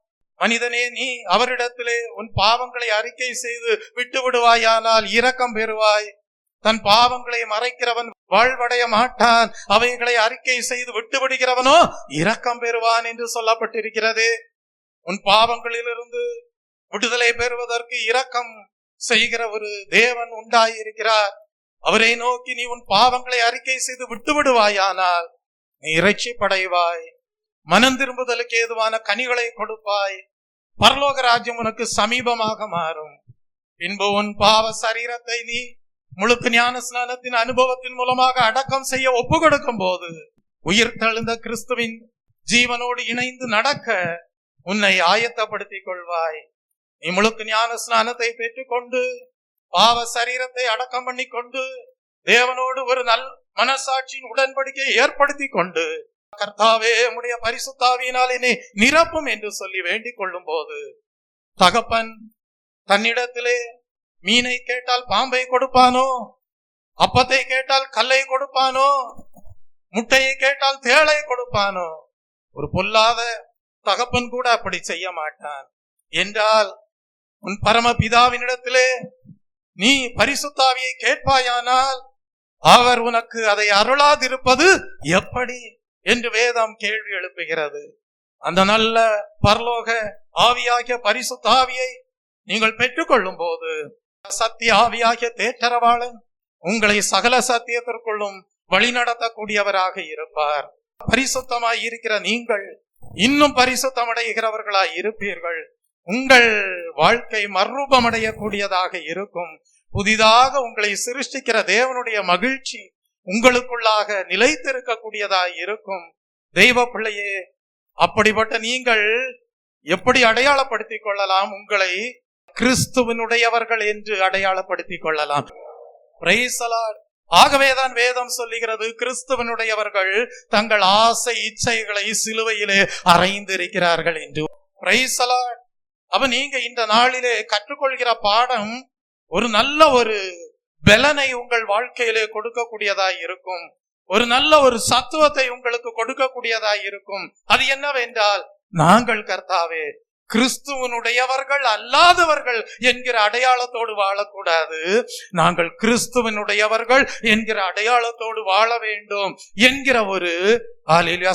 மனிதனே, நீ அவரிடத்திலே உன் பாவங்களை அறிக்கை செய்து விட்டு விடுவாயானால் இரக்கம் பெறுவாய். தன் பாவங்களை மறைக்கிறவன் வாழ்வடைய மாட்டான், அவைகளை அறிக்கை செய்து விட்டு விடுகிறவனோ இரக்கம் பெறுவான் என்று சொல்லப்பட்டிருக்கிறது. உன் பாவங்களிலிருந்து விடுதலை பெறுவதற்கு இரக்கம் செய்கிற ஒரு தேவன் உண்டாயிருக்கிறார். அவரை நோக்கி நீ உன் பாவங்களை அறிக்கை செய்து விட்டு விடுவாயானால் நீ இரட்சிப்படைவாய், மனம் திரும்புதலுக்கு ஏதுவான கனிகளை கொடுப்பாய், பரலோக ராஜ்யம் உனக்கு சமீபமாக மாறும். பின்பு உன் பாவ சரீரத்தை நீ முழுக்க ஞான ஸ்நானத்தின் அனுபவத்தின் மூலமாக அடக்கம் செய்ய ஒப்பு கொடுக்கும் போது உயிர் தெழுந்த கிறிஸ்துவின் ஜீவனோடு இணைந்து நடக்க உன்னை ஆயத்தப்படுத்திக் கொள்வாய். நீ முழுக்க ஞான ஸ்நானத்தை பெற்றுக்கொண்டு பாவ சரீரத்தை அடக்கம் பண்ணி கொண்டு தேவனோடு ஒரு நல் மனசாட்சியின் உடன்படிக்கையை ஏற்படுத்தி கொண்டு, கர்த்தாவே உம்முடைய பரிசுத்தாவியினால் என்னை நிரப்பும் என்று சொல்லி வேண்டிக் கொள்ளும் போது, தகப்பன் தன்னிடத்திலே மீனை கேட்டால் பாம்பை கொடுப்பானோ, அப்பத்தை கேட்டால் கல்லை கொடுப்பானோ, முட்டையை கேட்டால் தேளை கொடுப்பானோ? ஒரு பொல்லாத தகப்பன் கூட அப்படி செய்ய மாட்டான். என்றால் உன் பரம பிதாவினிடத்திலே நீ பரிசுத்தாவியை கேட்பாயானால் அவர் உனக்கு அதை அருளாதிருப்பது எப்படி? என்று வேதம் கேள்வி எழுப்புகிறது. அந்த நல்ல பரலோக ஆவியாகிய பரிசுத்த ஆவியை நீங்கள் பெற்றுக்கொள்ளும் போது சத்திய ஆவியாகிய தேற்றரவாளன் உங்களை சகல சத்தியத்திற்குள்ளும் வழிநடத்தக்கூடியவராக இருப்பார். பரிசுத்தமாய் இருக்கிற நீங்கள் இன்னும் பரிசுத்தமடைகிறவர்களாய் இருப்பீர்கள். உங்கள் வாழ்க்கை மறுரூபமடையக்கூடியதாக இருக்கும். புதிதாக உங்களை சிருஷ்டிக்கிற தேவனுடைய மகிழ்ச்சி உங்களுக்குள்ளாக நிலைத்திருக்கக்கூடியதாய் இருக்கும். தெய்வ பிள்ளையே, அப்படிப்பட்ட நீங்கள் எப்படி அடையாளப்படுத்திக் கொள்ளலாம்? உங்களை கிறிஸ்துவனுடையவர்கள் என்று அடையாளப்படுத்திக் கொள்ளலாம். Praise the Lord. ஆகவேதான் வேதம் சொல்லுகிறது, கிறிஸ்துவனுடையவர்கள் தங்கள் ஆசை இச்சைகளை சிலுவையிலே அறைந்திருக்கிறார்கள் என்று. Praise the Lord. அப்ப நீங்க இந்த நாளிலே கற்றுக்கொள்கிற பாடம் ஒரு நல்ல ஒரு பலனை உங்கள் வாழ்க்கையிலே கொடுக்கக்கூடியதாய் இருக்கும். ஒரு நல்ல ஒரு சத்துவத்தை உங்களுக்கு கொடுக்கக்கூடியதாய் இருக்கும். அது என்னவென்றால், நாங்கள் கர்த்தாவே கிறிஸ்துவனுடையவர்கள் அல்லாதவர்கள் என்கிற அடையாளத்தோடு வாழக்கூடாது. நாங்கள் கிறிஸ்துவனுடையவர்கள் என்கிற அடையாளத்தோடு வாழ வேண்டும் என்கிற ஒரு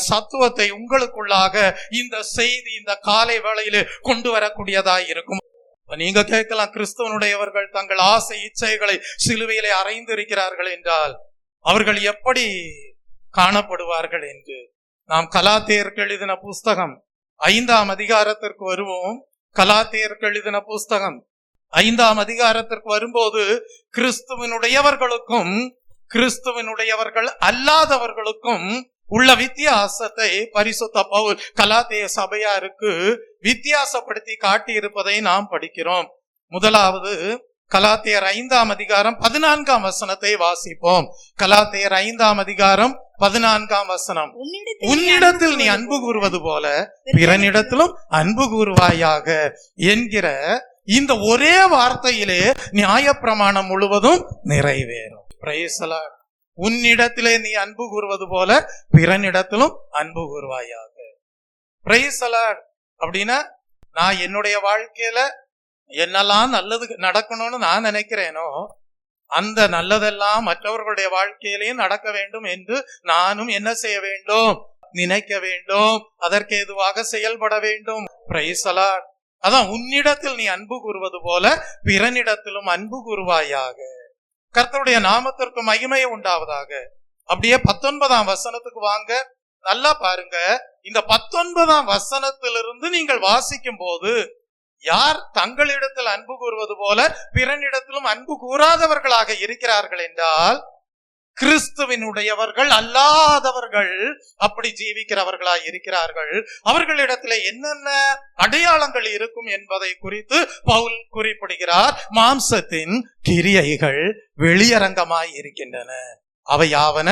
சத்துவத்தை உங்களுக்குள்ளாக இந்த செய்தி இந்த காலை வேளையிலே கொண்டு வரக்கூடியதாய் இருக்கும். நீங்க கேட்கலாம், கிறிஸ்துவனுடையவர்கள் தங்கள் ஆசை இச்சைகளை சிலுவையிலே அறைந்திருக்கிறார்கள் என்றால் அவர்கள் எப்படி காணப்படுவார்கள் என்று. நாம் கலாத்தியருக்கு எழுதின புஸ்தகம் 5ஆம் அதிகாரத்திற்கு வருவோம். கலாத்தியருக்கு எழுதின புஸ்தகம் 5ஆம் அதிகாரத்திற்கு வரும்போது கிறிஸ்துவனுடையவர்களுக்கும் கிறிஸ்துவனுடையவர்கள் அல்லாதவர்களுக்கும் உள்ள வித்தியாசத்தை பரிசுத்த பவுல் கலாத்திய சபையாருக்கு வித்தியாசப்படுத்தி காட்டியிருப்பதை நாம் படிக்கிறோம். முதலாவது கலாத்தியர் 5ஆம் அதிகாரம் 14ஆம் வசனத்தை வாசிப்போம். கலாத்தியர் 5ஆம் அதிகாரம் 14ஆம் வசனம். உன்னிடத்தில் நீ அன்பு கூறுவது போல பிறனிடத்திலும் அன்பு கூறுவாயாக என்கிற இந்த ஒரே வார்த்தையிலே நியாயப்பிரமாணம் முழுவதும் நிறைவேறும். Praise the Lord. உன்னிடத்திலே நீ அன்பு கூறுவது போல பிறனிடத்திலும் அன்பு கூறுவாயாக. Praise the Lord. அப்படின்னா நான் என்னுடைய வாழ்க்கையில என்னெல்லாம் நல்லது நடக்கணும்னு நான் நினைக்கிறேனோ அந்த நல்லதெல்லாம் மற்றவர்களுடைய வாழ்க்கையிலையும் நடக்க வேண்டும் என்று நானும் என்ன செய்ய வேண்டும்? நினைக்க வேண்டும். அதற்கு ஏதுவாக செயல்பட வேண்டும். Praise the Lord. அதான் உன்னிடத்தில் நீ அன்பு கூறுவது போல பிறனிடத்திலும் அன்பு கூறுவாயாக. கர்த்தருடைய நாமத்திற்கு மகிமை உண்டாவதாக. அப்படியே 19ஆம் வசனத்துக்கு வாங்க. நல்லா பாருங்க. இந்த 19ஆம் வசனத்திலிருந்து நீங்கள் வாசிக்கும் போது யார் தங்களிடத்தில் அன்பு கூறுவது போல பிறனிடத்திலும் அன்பு கூறாதவர்களாக இருக்கிறார்கள் என்றால் கிறிஸ்துவினுடையவர்கள் அல்லாதவர்கள் அப்படி ஜீவிக்கிறவர்களாய் இருக்கிறார்கள். அவர்களிடத்தில் என்னென்ன அடையாளங்கள் இருக்கும் என்பதை குறித்து பவுல் குறிப்பிடுகிறார். மாம்சத்தின் கிரியைகள் வெளியரங்கமாய் இருக்கின்றன. அவை யாவன?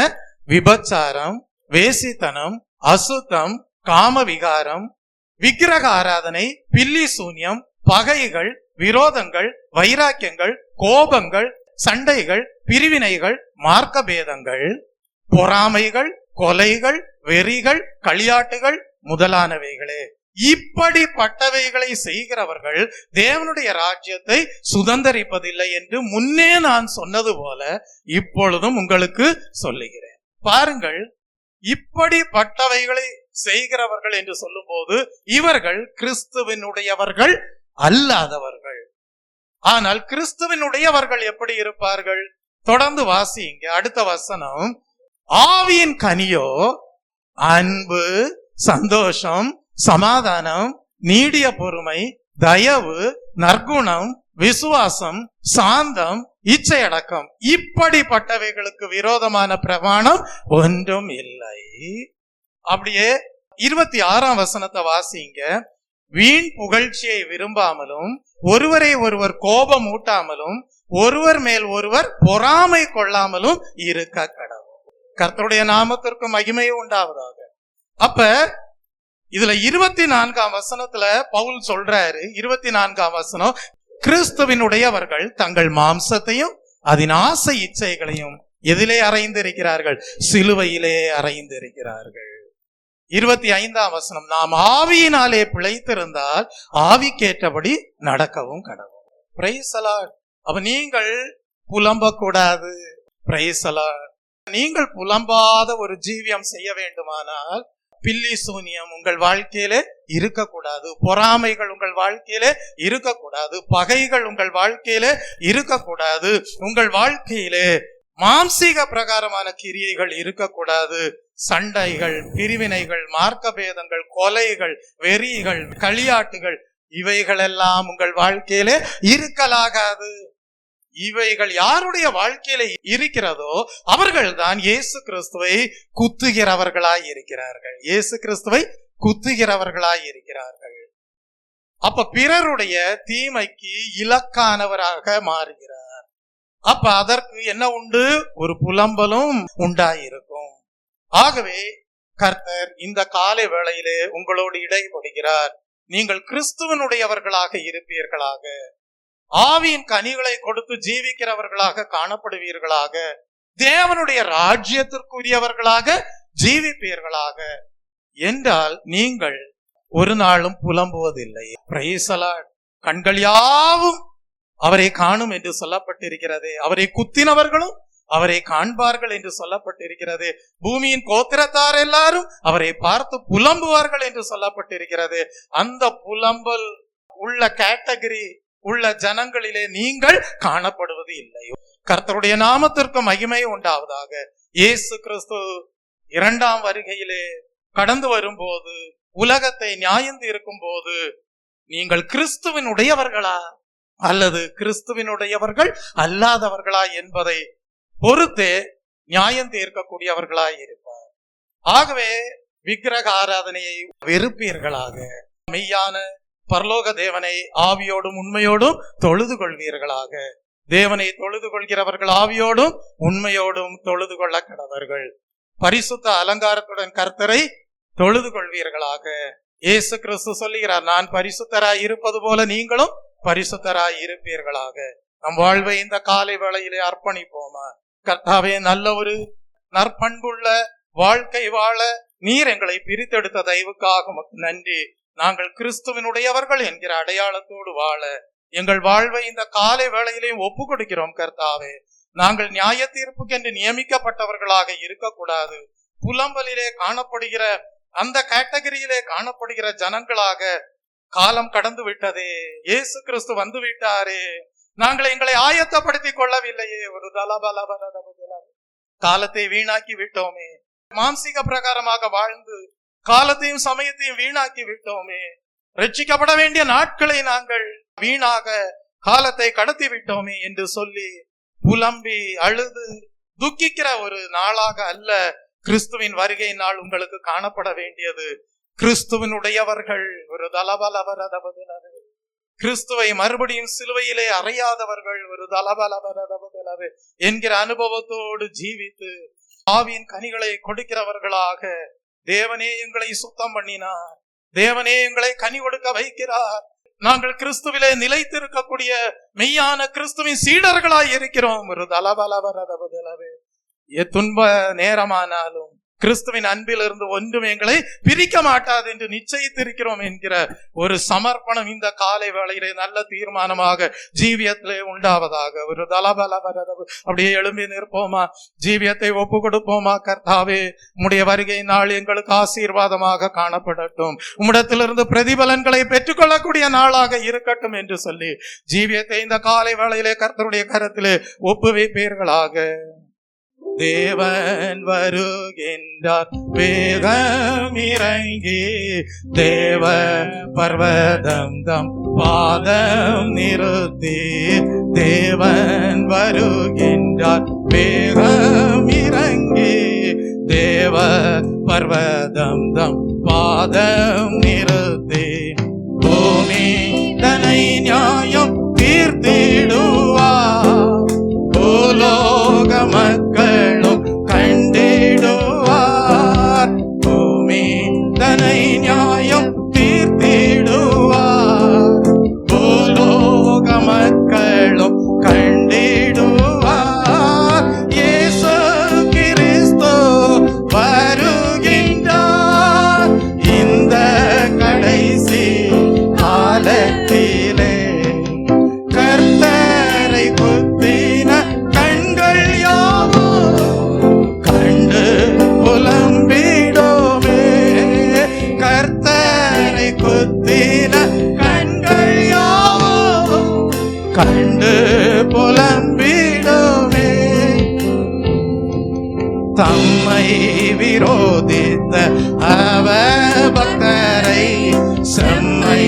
விபச்சாரம், வேசித்தனம், அசுத்தம், காமவிகாரம், விக்கிரக ஆராதனை, பில்லி சூன்யம், பகைகள், விரோதங்கள், வைராக்கியங்கள், கோபங்கள், சண்டைகள், பிரிவினைகள், மார்க்க பேதங்கள், பொறாமைகள், கொலைகள், வெறிகள், களியாட்டுகள் முதலானவைகளே. இப்படிப்பட்டவைகளை செய்கிறவர்கள் தேவனுடைய ராஜ்யத்தை சுதந்தரிப்பதில்லை என்று முன்னே நான் சொன்னது போல இப்பொழுதும் உங்களுக்கு சொல்லுகிறேன். பாருங்கள், இப்படிப்பட்டவைகளை செய்கிறவர்கள் என்று சொல்லும் போது இவர்கள் கிறிஸ்துவினுடையவர்கள் அல்லாதவர்கள். ஆனால் கிறிஸ்துவினுடையவர்கள் எப்படி இருப்பார்கள்? தொடர்ந்து வாசிங்க. அடுத்த வசனம். ஆவியின் கனியோ அன்பு, சந்தோஷம், சமாதானம், நீடிய பொறுமை, தயவு, நற்குணம், விசுவாசம், சாந்தம், இச்சையடக்கம். இப்படிப்பட்டவைகளுக்கு விரோதமான பிரமாணம் ஒன்றும் இல்லை. அப்படியே 26ஆம் வசனத்தை வாசிங்க. வீண் புகழ்ச்சியை விரும்பாமலும் ஒருவரை ஒருவர் கோபம் ஊட்டாமலும் ஒருவர் மேல் ஒருவர் பொறாமை கொள்ளாமலும் இருக்க கடவுள். கர்த்தருடைய நாமத்திற்கு மகிமை உண்டாவதாக. அப்ப இதுல 24ஆம் வசனத்துல பவுல் சொல்றாரு, 24ஆம் வசனம், கிறிஸ்துவினுடையவர்கள் தங்கள் மாம்சத்தையும் அதன் ஆசை இச்சைகளையும் எதிலே அறைந்திருக்கிறார்கள்? சிலுவையிலே அறைந்திருக்கிறார்கள். 25ஆம் வசனம், நாம் ஆவியினாலே பிழைத்திருந்தால் ஆவிக்கேற்றபடி நடக்கவும் கடவுள். Praise the Lord. அப்ப நீங்கள் புலம்ப கூடாது. Praise the Lord. நீங்கள் புலம்பாத ஒரு ஜீவியம் செய்ய வேண்டுமானால் பில்லி சூனியம் உங்கள் வாழ்க்கையிலே இருக்கக்கூடாது, பொறாமைகள் உங்கள் வாழ்க்கையிலே இருக்கக்கூடாது, பகைகள் உங்கள் வாழ்க்கையிலே இருக்கக்கூடாது, உங்கள் வாழ்க்கையிலே மாம்சீக பிரகாரமான கிரியைகள் இருக்கக்கூடாது. சண்டைகள், பிரிவினைகள், மார்க்க பேதங்கள், கொலைகள், வெறிகள், களியாட்டுகள் இவைகளெல்லாம் உங்கள் வாழ்க்கையிலே இருக்கலாகாது. இவைகள் யாருடைய வாழ்க்கையில இருக்கிறதோ அவர்கள் தான் இயேசு கிறிஸ்துவை குத்துகிறவர்களாய் இருக்கிறார்கள். இயேசு கிறிஸ்துவை குத்துகிறவர்களாய் இருக்கிறார்கள். அப்ப பிறருடைய தீமைக்கு இலக்கானவராக மாறுகிறார். அப்ப அதற்கு என்ன உண்டு? ஒரு புலம்பலும் உண்டாயிருக்கும். ஆகவே கர்த்தர் இந்த காலை வேளையிலே உங்களோடு இடைபடுகிறார். நீங்கள் கிறிஸ்துவனுடையவர்களாக இருப்பீர்களாக, ஆவியின் கனிகளை கொடுத்து ஜீவிக்கிறவர்களாக காணப்படுவீர்களாக, தேவனுடைய ராஜ்யத்திற்குரியவர்களாக ஜீவிப்பீர்களாக என்றால் நீங்கள் ஒரு நாளும் புலம்புவதில்லை. Praise the Lord. கண்கள் யாவும் அவரை காணும் என்று சொல்லப்பட்டிருக்கிறது. அவரை குத்தினவர்களும் அவரை காண்பார்கள் என்று சொல்லப்பட்டிருக்கிறது. பூமியின் கோத்திரத்தார் எல்லாரும் அவரை பார்த்து புலம்புவார்கள் என்று சொல்லப்பட்டிருக்கிறது. அந்த புலம்பல் உள்ள கேட்டகரி உள்ள ஜனங்களிலே நீங்கள் காணப்படுவது இல்லை. கர்த்தருடைய நாமத்திற்கு மகிமை உண்டாவதாக. இயேசு கிறிஸ்து இரண்டாம் வருகையிலே கடந்து வரும்போது, உலகத்தை நியாயந்து இருக்கும் போது, நீங்கள் கிறிஸ்துவினுடையவர்களா அல்லது கிறிஸ்துவினுடையவர்கள் அல்லாதவர்களா என்பதை பொறுத்தே நியாயம் தீர்க்கக்கூடியவர்களாய் இருப்பார். ஆகவே விக்கிரக ஆராதனையை வெறுப்பீர்களாக, மெய்யான பரலோக தேவனை ஆவியோடும் உண்மையோடும் தொழுது கொள்வீர்களாக. தேவனை தொழுது கொள்கிறவர்கள் ஆவியோடும் உண்மையோடும் தொழுது கொள்ள கடவர்கள். பரிசுத்த அலங்காரத்துடன் கர்த்தரை தொழுது கொள்வீர்களாக. இயேசு கிறிஸ்து சொல்லுகிறார், நான் பரிசுத்தராய் இருப்பது போல நீங்களும் பரிசுத்தராய் இருப்பீர்களாக. நம் வாழ்வை இந்த காலை வேளையிலே அர்ப்பணிப்போமா? கர்த்தாவே, நல்ல ஒரு நற்பண்புள்ள வாழ்க்கை வாழ நீர் எங்களை பிரித்தெடுத்த தயவுக்காக நன்றி. நாங்கள் கிறிஸ்துவனுடையவர்கள் என்கிற அடையாளத்தோடு வாழ எங்கள் வாழ்வை இந்த காலை வேளையிலையும் ஒப்பு கொடுக்கிறோம். கர்த்தாவே, நாங்கள் நியாய தீர்ப்புக்கென்று நியமிக்கப்பட்டவர்களாக இருக்கக்கூடாது. புலம்பலிலே காணப்படுகிற அந்த கேட்டகரியிலே காணப்படுகிற ஜனங்களாக காலம் கடந்து விட்டதே. இயேசு கிறிஸ்து வந்து விட்டாரே, நாங்கள் எங்களை ஆயத்தப்படுத்திக் கொள்ளவில்லையே. ஒரு காலத்தை வீணாக்கி விட்டோமே, மாம்சீக பிரகாரமாக வாழ்ந்து காலத்தையும் சமயத்தையும் வீணாக்கி விட்டோமே. ரட்சிக்கப்பட வேண்டிய நாட்களை நாங்கள் வீணாக காலத்தை கடத்தி விட்டோமே என்று சொல்லி புலம்பி அழுது துக்கிக்கிற ஒரு நாளாக அல்ல கிறிஸ்துவின் வருகை நாள் உங்களுக்கு காணப்பட வேண்டியது. கிறிஸ்துவனுடையவர்கள் ஒரு தலபலவரதபதிலவே, கிறிஸ்துவை மறுபடியும் சிலுவையிலே அறையாதவர்கள் ஒரு தலபலவரதபதிலவே என்கிற அனுபவத்தோடு ஜீவித்து ஆவியின் கனிகளை கொடுக்கிறவர்களாக, தேவனே எங்களை சுத்தம் பண்ணினார், தேவனே எங்களை கனி கொடுக்க வைக்கிறார், நாங்கள் கிறிஸ்துவிலே நிலைத்திருக்கக்கூடிய மெய்யான கிறிஸ்துவின் சீடர்களாய் இருக்கிறோம். ஒரு தலபலவரதபதிலவே துன்ப நேரமானாலும் கிறிஸ்துவின் அன்பிலிருந்து ஒன்றும் எங்களை பிரிக்க மாட்டாது என்று நிச்சயித்திருக்கிறோம் என்கிற ஒரு சமர்ப்பணம் இந்த காலை வேளையிலே நல்ல தீர்மானமாக ஜீவியத்திலே உண்டாவதாக. ஒரு தலபலவரதபு அப்படியே எழும்பி நிற்போமா, ஜீவியத்தை ஒப்பு கொடுப்போமா. கர்த்தாவே, உம்முடைய வருகை நாள் எங்களுக்கு ஆசீர்வாதமாக காணப்படட்டும், உம்மிடத்திலிருந்து பிரதிபலன்களை பெற்றுக்கொள்ளக்கூடிய நாளாக இருக்கட்டும் என்று சொல்லி ஜீவியத்தை இந்த காலை வேளையிலே கர்த்தருடைய கரத்திலே ஒப்பு வைப்பீர்களாக. தேவன் வருகின்றார், வேகம் இறங்கி தேவ பர்வதம் தம் பாதம் நிறுத்தி. தேவன் வருகின்றார், வேகம் இறங்கி தேவ பர்வதம் தம் பாதம் நிறுத்தி. பூமி தன்னை நியாயம் தீர்த்திடுவார், பூலோக மக்களும் கண்டிடுவார். பூமி தன்னை நியாயம் தீர்த்திடுவார், பூலோக மக்களும் கண்டிடுவார். இயேசு கிறிஸ்து வருகின்றார், இந்த கடைசி காலத்திலே கர்த்தரை குத்தின கண்கள் யாவும் தம்மை விரோதித்த அவ பக்தரை செம்மை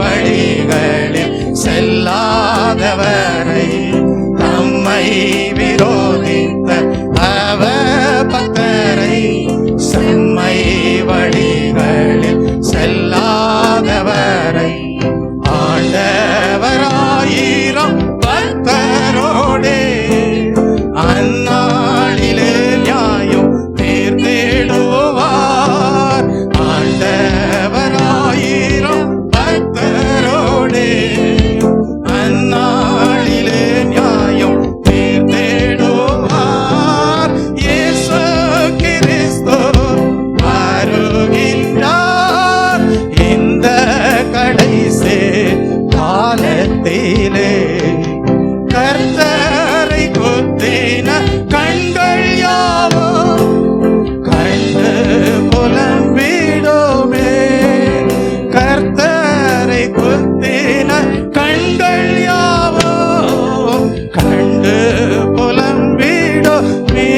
வழிகளில் செல்லாதவரை தம்மை விரோதித்த அவ பக்தரை செம்மை வழிகளில் செல்லாதவரை ஆண்டவராயிரம் பக்தரோடே அந்நாளிலே நியாயம் தீர்த்திடுவார். ஆண்டவராயிரம் பக்தரோடே அந்நாளிலே நியாயம் தீர்த்திடுவார். இயேசு கிறிஸ்து வருகின்றார் இந்த கடைசி காலத்திலே. கர்த்தரை குத்தின கண்கள் யாவும் கண்டு புலம்பிடுமே. கர்த்தரை குத்தின கண்கள் யாவும் கண்டு புலம்பிடுமே.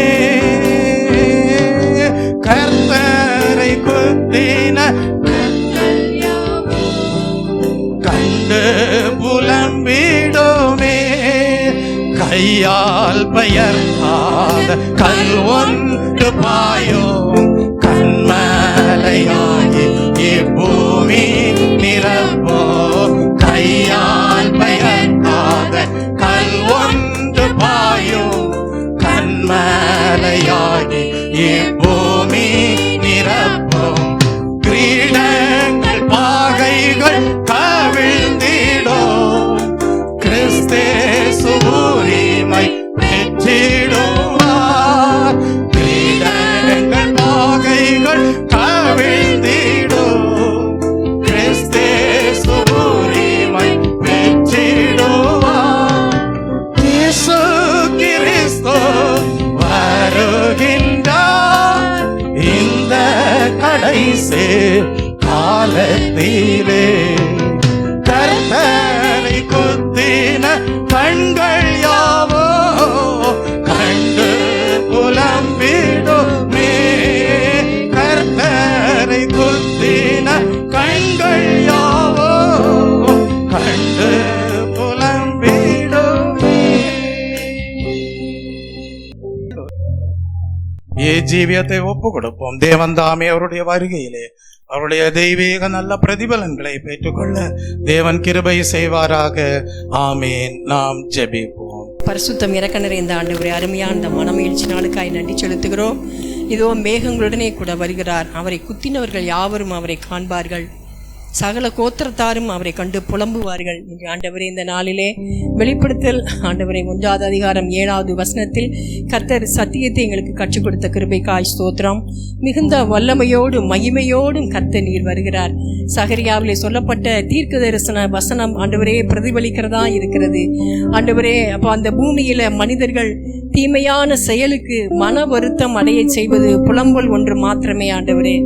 கர்த்தரை குத்தின கண்கள் யாவும் கண்டு புலம்பிடுமே. கையால் பெயர்க்காத கல் ஒன்று பாயும் கண்மலையாகி இப்பூமி நிரப்போ. கையால் பெயர்க்காத கல் ஒன்று பாயும் கண்மலையாகி இப்பூமி நிரப்பும். கிரீடங்கள் பாகைகள் கவிழ்ந்திடும். கிறிஸ்தேசு உரிமை பெற்றிடுவார். கிரீடங்கள் பாகைகள் கவிழ்ந்திடும். கிறிஸ்தேசு உரிமை பெற்றிடுவார். இயேசு கிறிஸ்து வருகின்றார் இந்த கடைசி காலத்திலே. கர்த்தரை குத்தின கண்கள் யாவோ கண்டு புலம்பிடுமே. கர்த்தரை குத்தின கண்கள் யாவோ கண்டு புலம்பிடுமே. ஜீவியத்தை ஒப்பு கொடுப்போம். தேவன் தாமே அவருடைய வருகையிலே அவருடைய தெய்வீக நல்ல பிரதிபலன்களை பெற்றுக்கொள்ள தேவன் கிருபை செய்வாராக. ஆமேன். நாம் ஜெபிப்போம். பரிசுத்தம் இறக்க நிறைந்த ஆண்டவரே, அருமையான இந்த மனமகிழ்ச்சி நாளுக்காய் நன்றி செலுத்துகிறோம். இதோ மேகங்களுடனே கூட வருகிறார். அவரை குத்தினவர்கள் யாவரும் அவரை காண்பார்கள். சகல கோத்திரத்தாரும் அவரை கண்டு புலம்புவார்கள் என்று ஆண்டவரே இந்த நாளிலே வெளிப்படுத்தல் ஆண்டவரை 1வது அதிகாரம் 7வது வசனத்தில் கர்த்தர் சத்தியத்தை எங்களுக்கு கற்றுக் கொடுத்த கிருபைக்காய் ஸ்தோத்திரம். மிகுந்த வல்லமையோடும் மகிமையோடும் கர்த்தர் நீர் வருகிறார். சகரியாவிலே சொல்லப்பட்ட தீர்க்க தரிசன வசனம் ஆண்டவரே பிரதிபலிக்கிறதா இருக்கிறது. ஆண்டவரே, அப்போ அந்த பூமியில மனிதர்கள் தீமையான செயலுக்கு மன வருத்தம் அடைய செய்வது புலம்பல் ஒன்று மாத்திரமே ஆண்டவரே.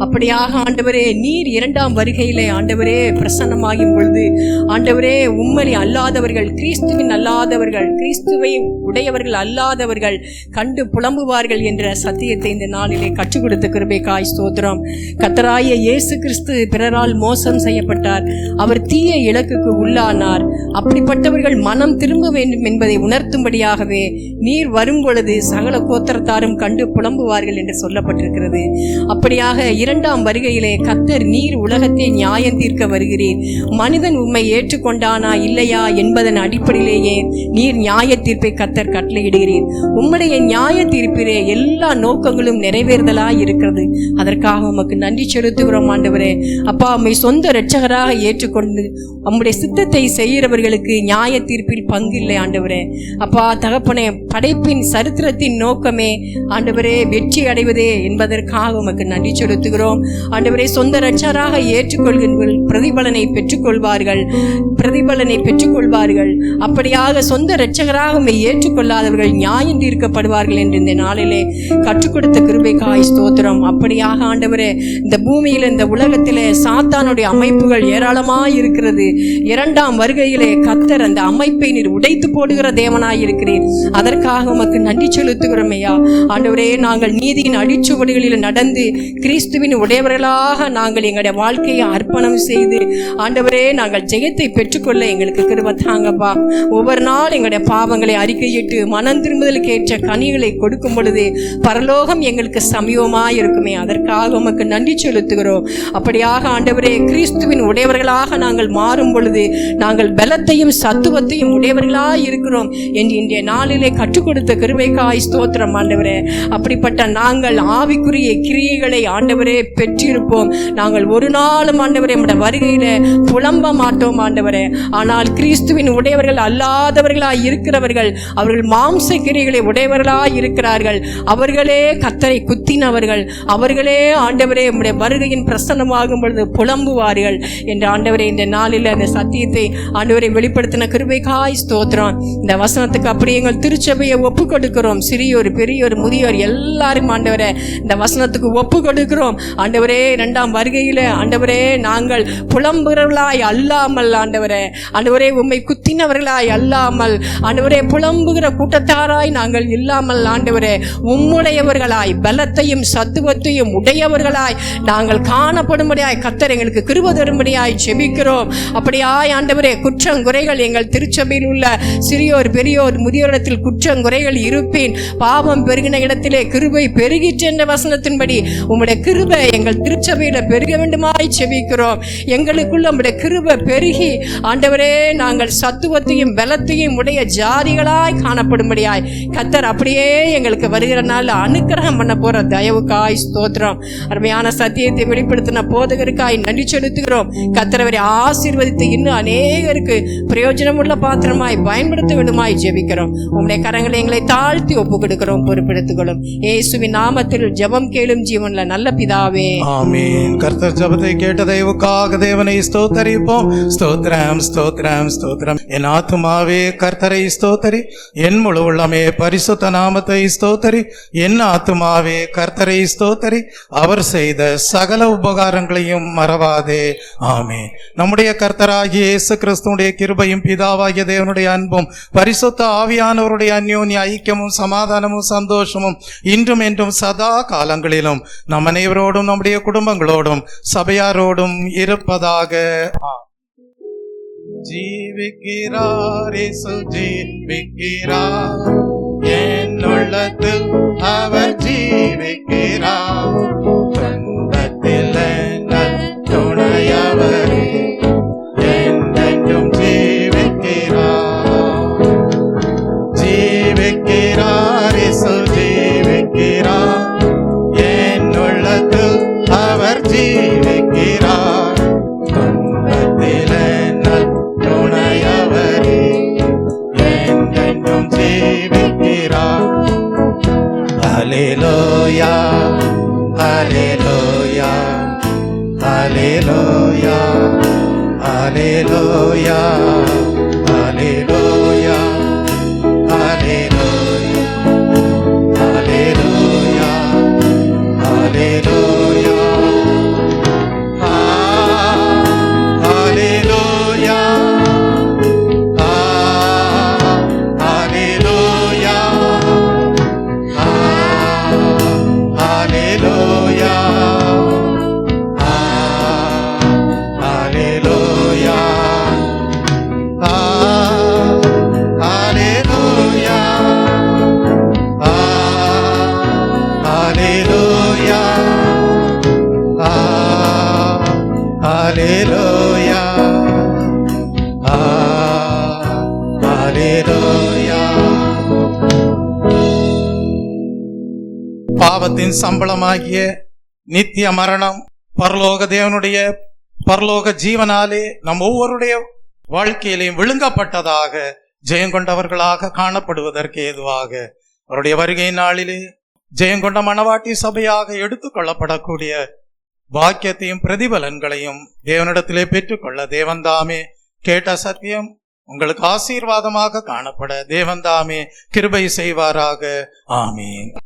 அப்படியாக ஆண்டவரே நீர் 2ஆம் வருகையிலே ஆண்டவரே பிரசன்னமாகும் பொழுது ஆண்டவரே உம்மனை அல்லாதவர்கள், கிறிஸ்துவின் அல்லாதவர்கள், கிறிஸ்துவை உடையவர்கள் அல்லாதவர்கள் கண்டு புலம்புவார்கள் என்ற சத்தியத்தை இந்த நாளிலே கற்றுக் கொடுத்த கிருபைக்காய் ஸ்தோத்திரம். கர்த்தராகிய இயேசு கிறிஸ்து பிறரால் மோசம் செய்யப்பட்டார். அவர் தீய இலக்குக்கு உள்ளானார். அப்படிப்பட்டவர்கள் மனம் திரும்ப வேண்டும் என்பதை உணர்த்தும்படியாகவே நீர் வரும் பொழுது சகல கோத்திரத்தாரும் கண்டு புலம்புவார்கள் என்று சொல்லப்பட்டிருக்கிறது. அப்படியாக 2ஆம் வருகையிலே கர்த்தர் நீர் உலகத்தை நியாயம் தீர்க்க வருகிறீர். மனிதன் உம்மை ஏற்றுக்கொண்டானா இல்லையா என்பதன் அடிப்படையிலேயே நீர் நியாய தீர்ப்பை கர்த்தர் கட்டளையிடுகிறீர். உம்முடைய நியாய தீர்ப்பிலே எல்லா நோக்கங்களும் நிறைவேறுதலாய் இருக்கிறது. அதற்காக உமக்கு நன்றி செலுத்துகிறோம் ஆண்டவரே. அப்பா, உம்மை சொந்த இரட்சகராக ஏற்றுக்கொண்டு உம்முடைய சித்தத்தை செய்கிறவர்களுக்கு நியாய தீர்ப்பில் பங்கு இல்லை ஆண்டவரே. அப்பா தகப்பனே, படைப்பின் சரித்திரத்தின் நோக்கமே ஆண்டவரே வெற்றி அடைவதே என்பதற்காக உமக்கு நன்றி செலுத்துகிறோம் ஆண்டவரே. சொந்த இரட்சகராக ஏற்றுக்கொண்டு பிரதிபலனை பெற்றுக்கொள்வார்கள். அப்படியாக சொந்த இரட்சகராக உம்மை ஏற்றுக்கொள்ளாதவர்கள் நியாயம் தீர்க்கப்படுவார்கள் என்று இந்த நாளிலே கற்றுக் கொடுத்த கிருபைக்காய் ஸ்தோத்திரம். அப்படியாக ஆண்டவரே, இந்த பூமியில இந்த உலகத்திலே சாத்தானுடைய அமைப்புகள் ஏராளமாய் இருக்கிறது. இரண்டாம் வருகையிலே கர்த்தர் அந்த அமைப்பை நீர் உடைத்து போடுகிற தேவனாய் இருக்கிறீர். அதற்காக உமக்கு நன்றி செலுத்துகிறோம் ஐயா. ஆண்டவரே, நாங்கள் நீதியின் அடிச்சுவடுகளில் நடந்து கிறிஸ்துவின் உடையவர்களாக நாங்கள் எங்களுடைய வாழ்க்கையை அர்ப்பணம் செய்து ஆண்டவரே நாங்கள் ஜெயத்தை பெற்றுக்கொள்ள எங்களுக்கு கிருபை தாங்கப்பா. ஒவ்வொரு நாள் எங்களுடைய பாவங்களை அறிக்கையிட்டு மனம் திரும்புதலுக்கு ஏற்ற கனிகளை கொடுக்கும் பொழுது பரலோகம் எங்களுக்கு சமீபமாய் இருக்குமே. அதற்காக உமக்கு நன்றி செலுத்துகிறோம். அப்படியாக ஆண்டவரே, கிறிஸ்துவின் உடையவர்களாக நாங்கள் மாறும் பொழுது நாங்கள் பலத்தையும் சத்துவத்தையும் உடையவர்களாய் இருக்கிறோம் என்று இன்றைய நாளிலே கற்றுக் கொடுத்த கிருபைக்காய் ஸ்தோத்திரம் ஆண்டவரே. அப்படிப்பட்ட நாங்கள் ஆவிக்குரிய கிரியைகளை ஆண்டவரே பெற்றிருப்போம். நாங்கள் ஒரு நாளும் ஆண்டவரே நம்முடைய வருகையில புலம்ப மாட்டோம் ஆண்டவரே. ஆனால் கிறிஸ்துவின் உடையவர்கள் அல்லாதவர்களாய் இருக்கிறவர்கள், அவர்கள் மாம்ச கிரியைகளை உடையவர்களாய் இருக்கிறார்கள். அவர்களே கர்த்தரை குத்தினவர்கள், அவர்களே ஆண்டவரே நம்முடைய வருகையின் பிரசன்னமாகும் பொழுது புலம்புவார்கள் என்று ஆண்டவரே இந்த நாளில் அந்த சத்தியத்தை ஆண்டவரை வெளிப்படுத்தின கிருபைக்காய் ஸ்தோத்திரம். இந்த வசனத்துக்கு அப்படி எங்கள் திருச்சபையை ஒப்பு கொடுக்கிறோம். சிறியோர் பெரியோர் முதியோர் எல்லாரும் ஆண்டவரே இந்த வசனத்துக்கு ஒப்பு கொடுக்கிறோம் ஆண்டவரே. இரண்டாம் வருகையில ஆண்டவரே நாங்கள் புலம்புகிறவர்களாய் அல்லாமல் ஆண்டவரே உம்மை குத்தினவர்களாய் அல்லாமல் ஆண்டவரே புலம்புகிற கூட்டத்தாராய் நாங்கள் இல்லாமல் ஆண்டவரே உம்முடையவர்களாய் பலத்தையும் சத்துவத்தையும் உடையவர்களாய் நாங்கள் காணப்படும்படியாய் கர்த்தர் எங்களுக்கு கிருபை தரும்படியாய் ஜெபிக்கிறோம். அப்படியாய் ஆண்டவரே குற்றங்குறைகள் எங்கள் திருச்சபையில் உள்ள சிறியோர் பெரியோர் முதியோரிடத்தில் குற்றங்குறைகள் இருப்பேன், பாவம் பெருகின இடத்திலே கிருபை பெருகிற்று என்ற வசனத்தின்படி உம்முடைய கிருபை எங்கள் திருச்சபையில பெருக வேண்டுமாய் ஜெபிக்கிறோம். எங்களுக்குள்ள உம்முடைய கிருபை பெருகி ஆண்டவரே நாங்கள் சத்துவத்தையும் பலத்தையும் உடைய ஜாதிகளாய் காணப்படும்படியாய் கர்த்தர் அப்படியே எங்களுக்கு வருகிற நாள் அனுக்கிரகம் பண்ண போற தயவுக்காய் ஸ்தோத்திரம். அருமையான சத்தியத்தை வெளிப்படுத்தின போதகருக்காய் நன்றி செலுத்துகிறோம். கர்த்தர் அவரை ஆசீர்வதித்து இன்னும் அநேகருக்கு பிரயோஜனம் உள்ள பாத்திரமாய் பயன்படுத்த வேண்டுமாய் ஜெபிக்கிறோம். உம்முடைய கரங்களை எங்களை தாழ்த்தி ஒப்பு கொடுக்கிறோம், பொறுப்பெடுத்துக்கொள்ளும். இயேசுவின் நாமத்தில் ஜெபம் கேளும் ஜீவன்ல நல்ல பிதாவே, ஆமென். கர்த்தர் ஜெபத்தை கேட்ட தயவுக்காக தேவனை ஸ்தோத்தரிப்போம். ஸ்தோத்திரம் ஸ்தோத்திரம் ஸ்தோத்திரம். என் ஆத்துமாவே கர்த்தரை ஸ்தோத்தரி, என் முழு உள்ளமே பரிசுத்த நாமத்தை ஸ்தோத்தரி. என் ஆத்துமாவே கர்த்தரை ஸ்தோத்தரி, அவர் செய்த சகல உபகாரங்களையும் மறவாதே. ஆமென். நம்முடைய கர்த்தராகிய இயேசு கிறிஸ்துவுடைய கிருபையும் பிதாவாகிய தேவனுடைய அன்பும் பரிசுத்த ஆவியானவருடைய அந்யோன்ய ஐக்கியமும் சமாதானமும் சந்தோஷமும் இன்றும் என்றும் சதா காலங்களிலும் நம் அனைவரோடும் நம்முடைய குடும்பங்களோடும் சபையாரோடும் இருப்பதாக. ஜீவிக்கிறார் இயேசு ஜீவிக்கிறார், என் உள்ளத்தில் அவர் ஜீவிக்கிறார். துன்பத்தில் நல் துணையவரே, என்றென்றும் ஜீவிக்கிறார். ஜீவிக்கிறார் இயேசு ஜீவிக்கிறார், என் உள்ளத்தில் அவர் ஜீவிக்கிறார். துன்பத்தில் நல் துணையவரே, என்றென்றும் ஜீவிக்கிறார். ஹல்லேலூயா ஹல்லேலூயா ஹல்லேலூயா ஹல்லேலூயா ஹல்லேலூயா ஹல்லேலூயா ஹல்லேலூயா ஹல்லேலூயா ஹல்லேலூயா ஹல்லேலூயா ஹல்லேலூயா ஹல்லேலூயா ஹல்லேலூயா ஹல்லேலூயா ஹல்லேலூயா ஹல்லேலூயா. பாவத்தின் சம்பளமாகிய நித்திய மரணம் பரலோக தேவனுடைய பரலோக ஜீவனாலே நம் ஒவ்வொருடைய வாழ்க்கையிலையும் விழுங்கப்பட்டதாக ஜெயங்கொண்டவர்களாக காணப்படுவதற்கு ஏதுவாக அவருடைய வருகை நாளிலே ஜெயங்கொண்ட மணவாட்டி சபையாக எடுத்துக் கொள்ளப்படக்கூடிய பாக்கியத்தையும் பிரதிபலன்களையும் தேவனிடத்திலே பெற்றுக்கொள்ள தேவன்தாமே கேட்ட சத்தியம் உங்களுக்கு ஆசீர்வாதமாக காணப்பட தேவன்தாமே கிருபை செய்வாராக. ஆமீன்.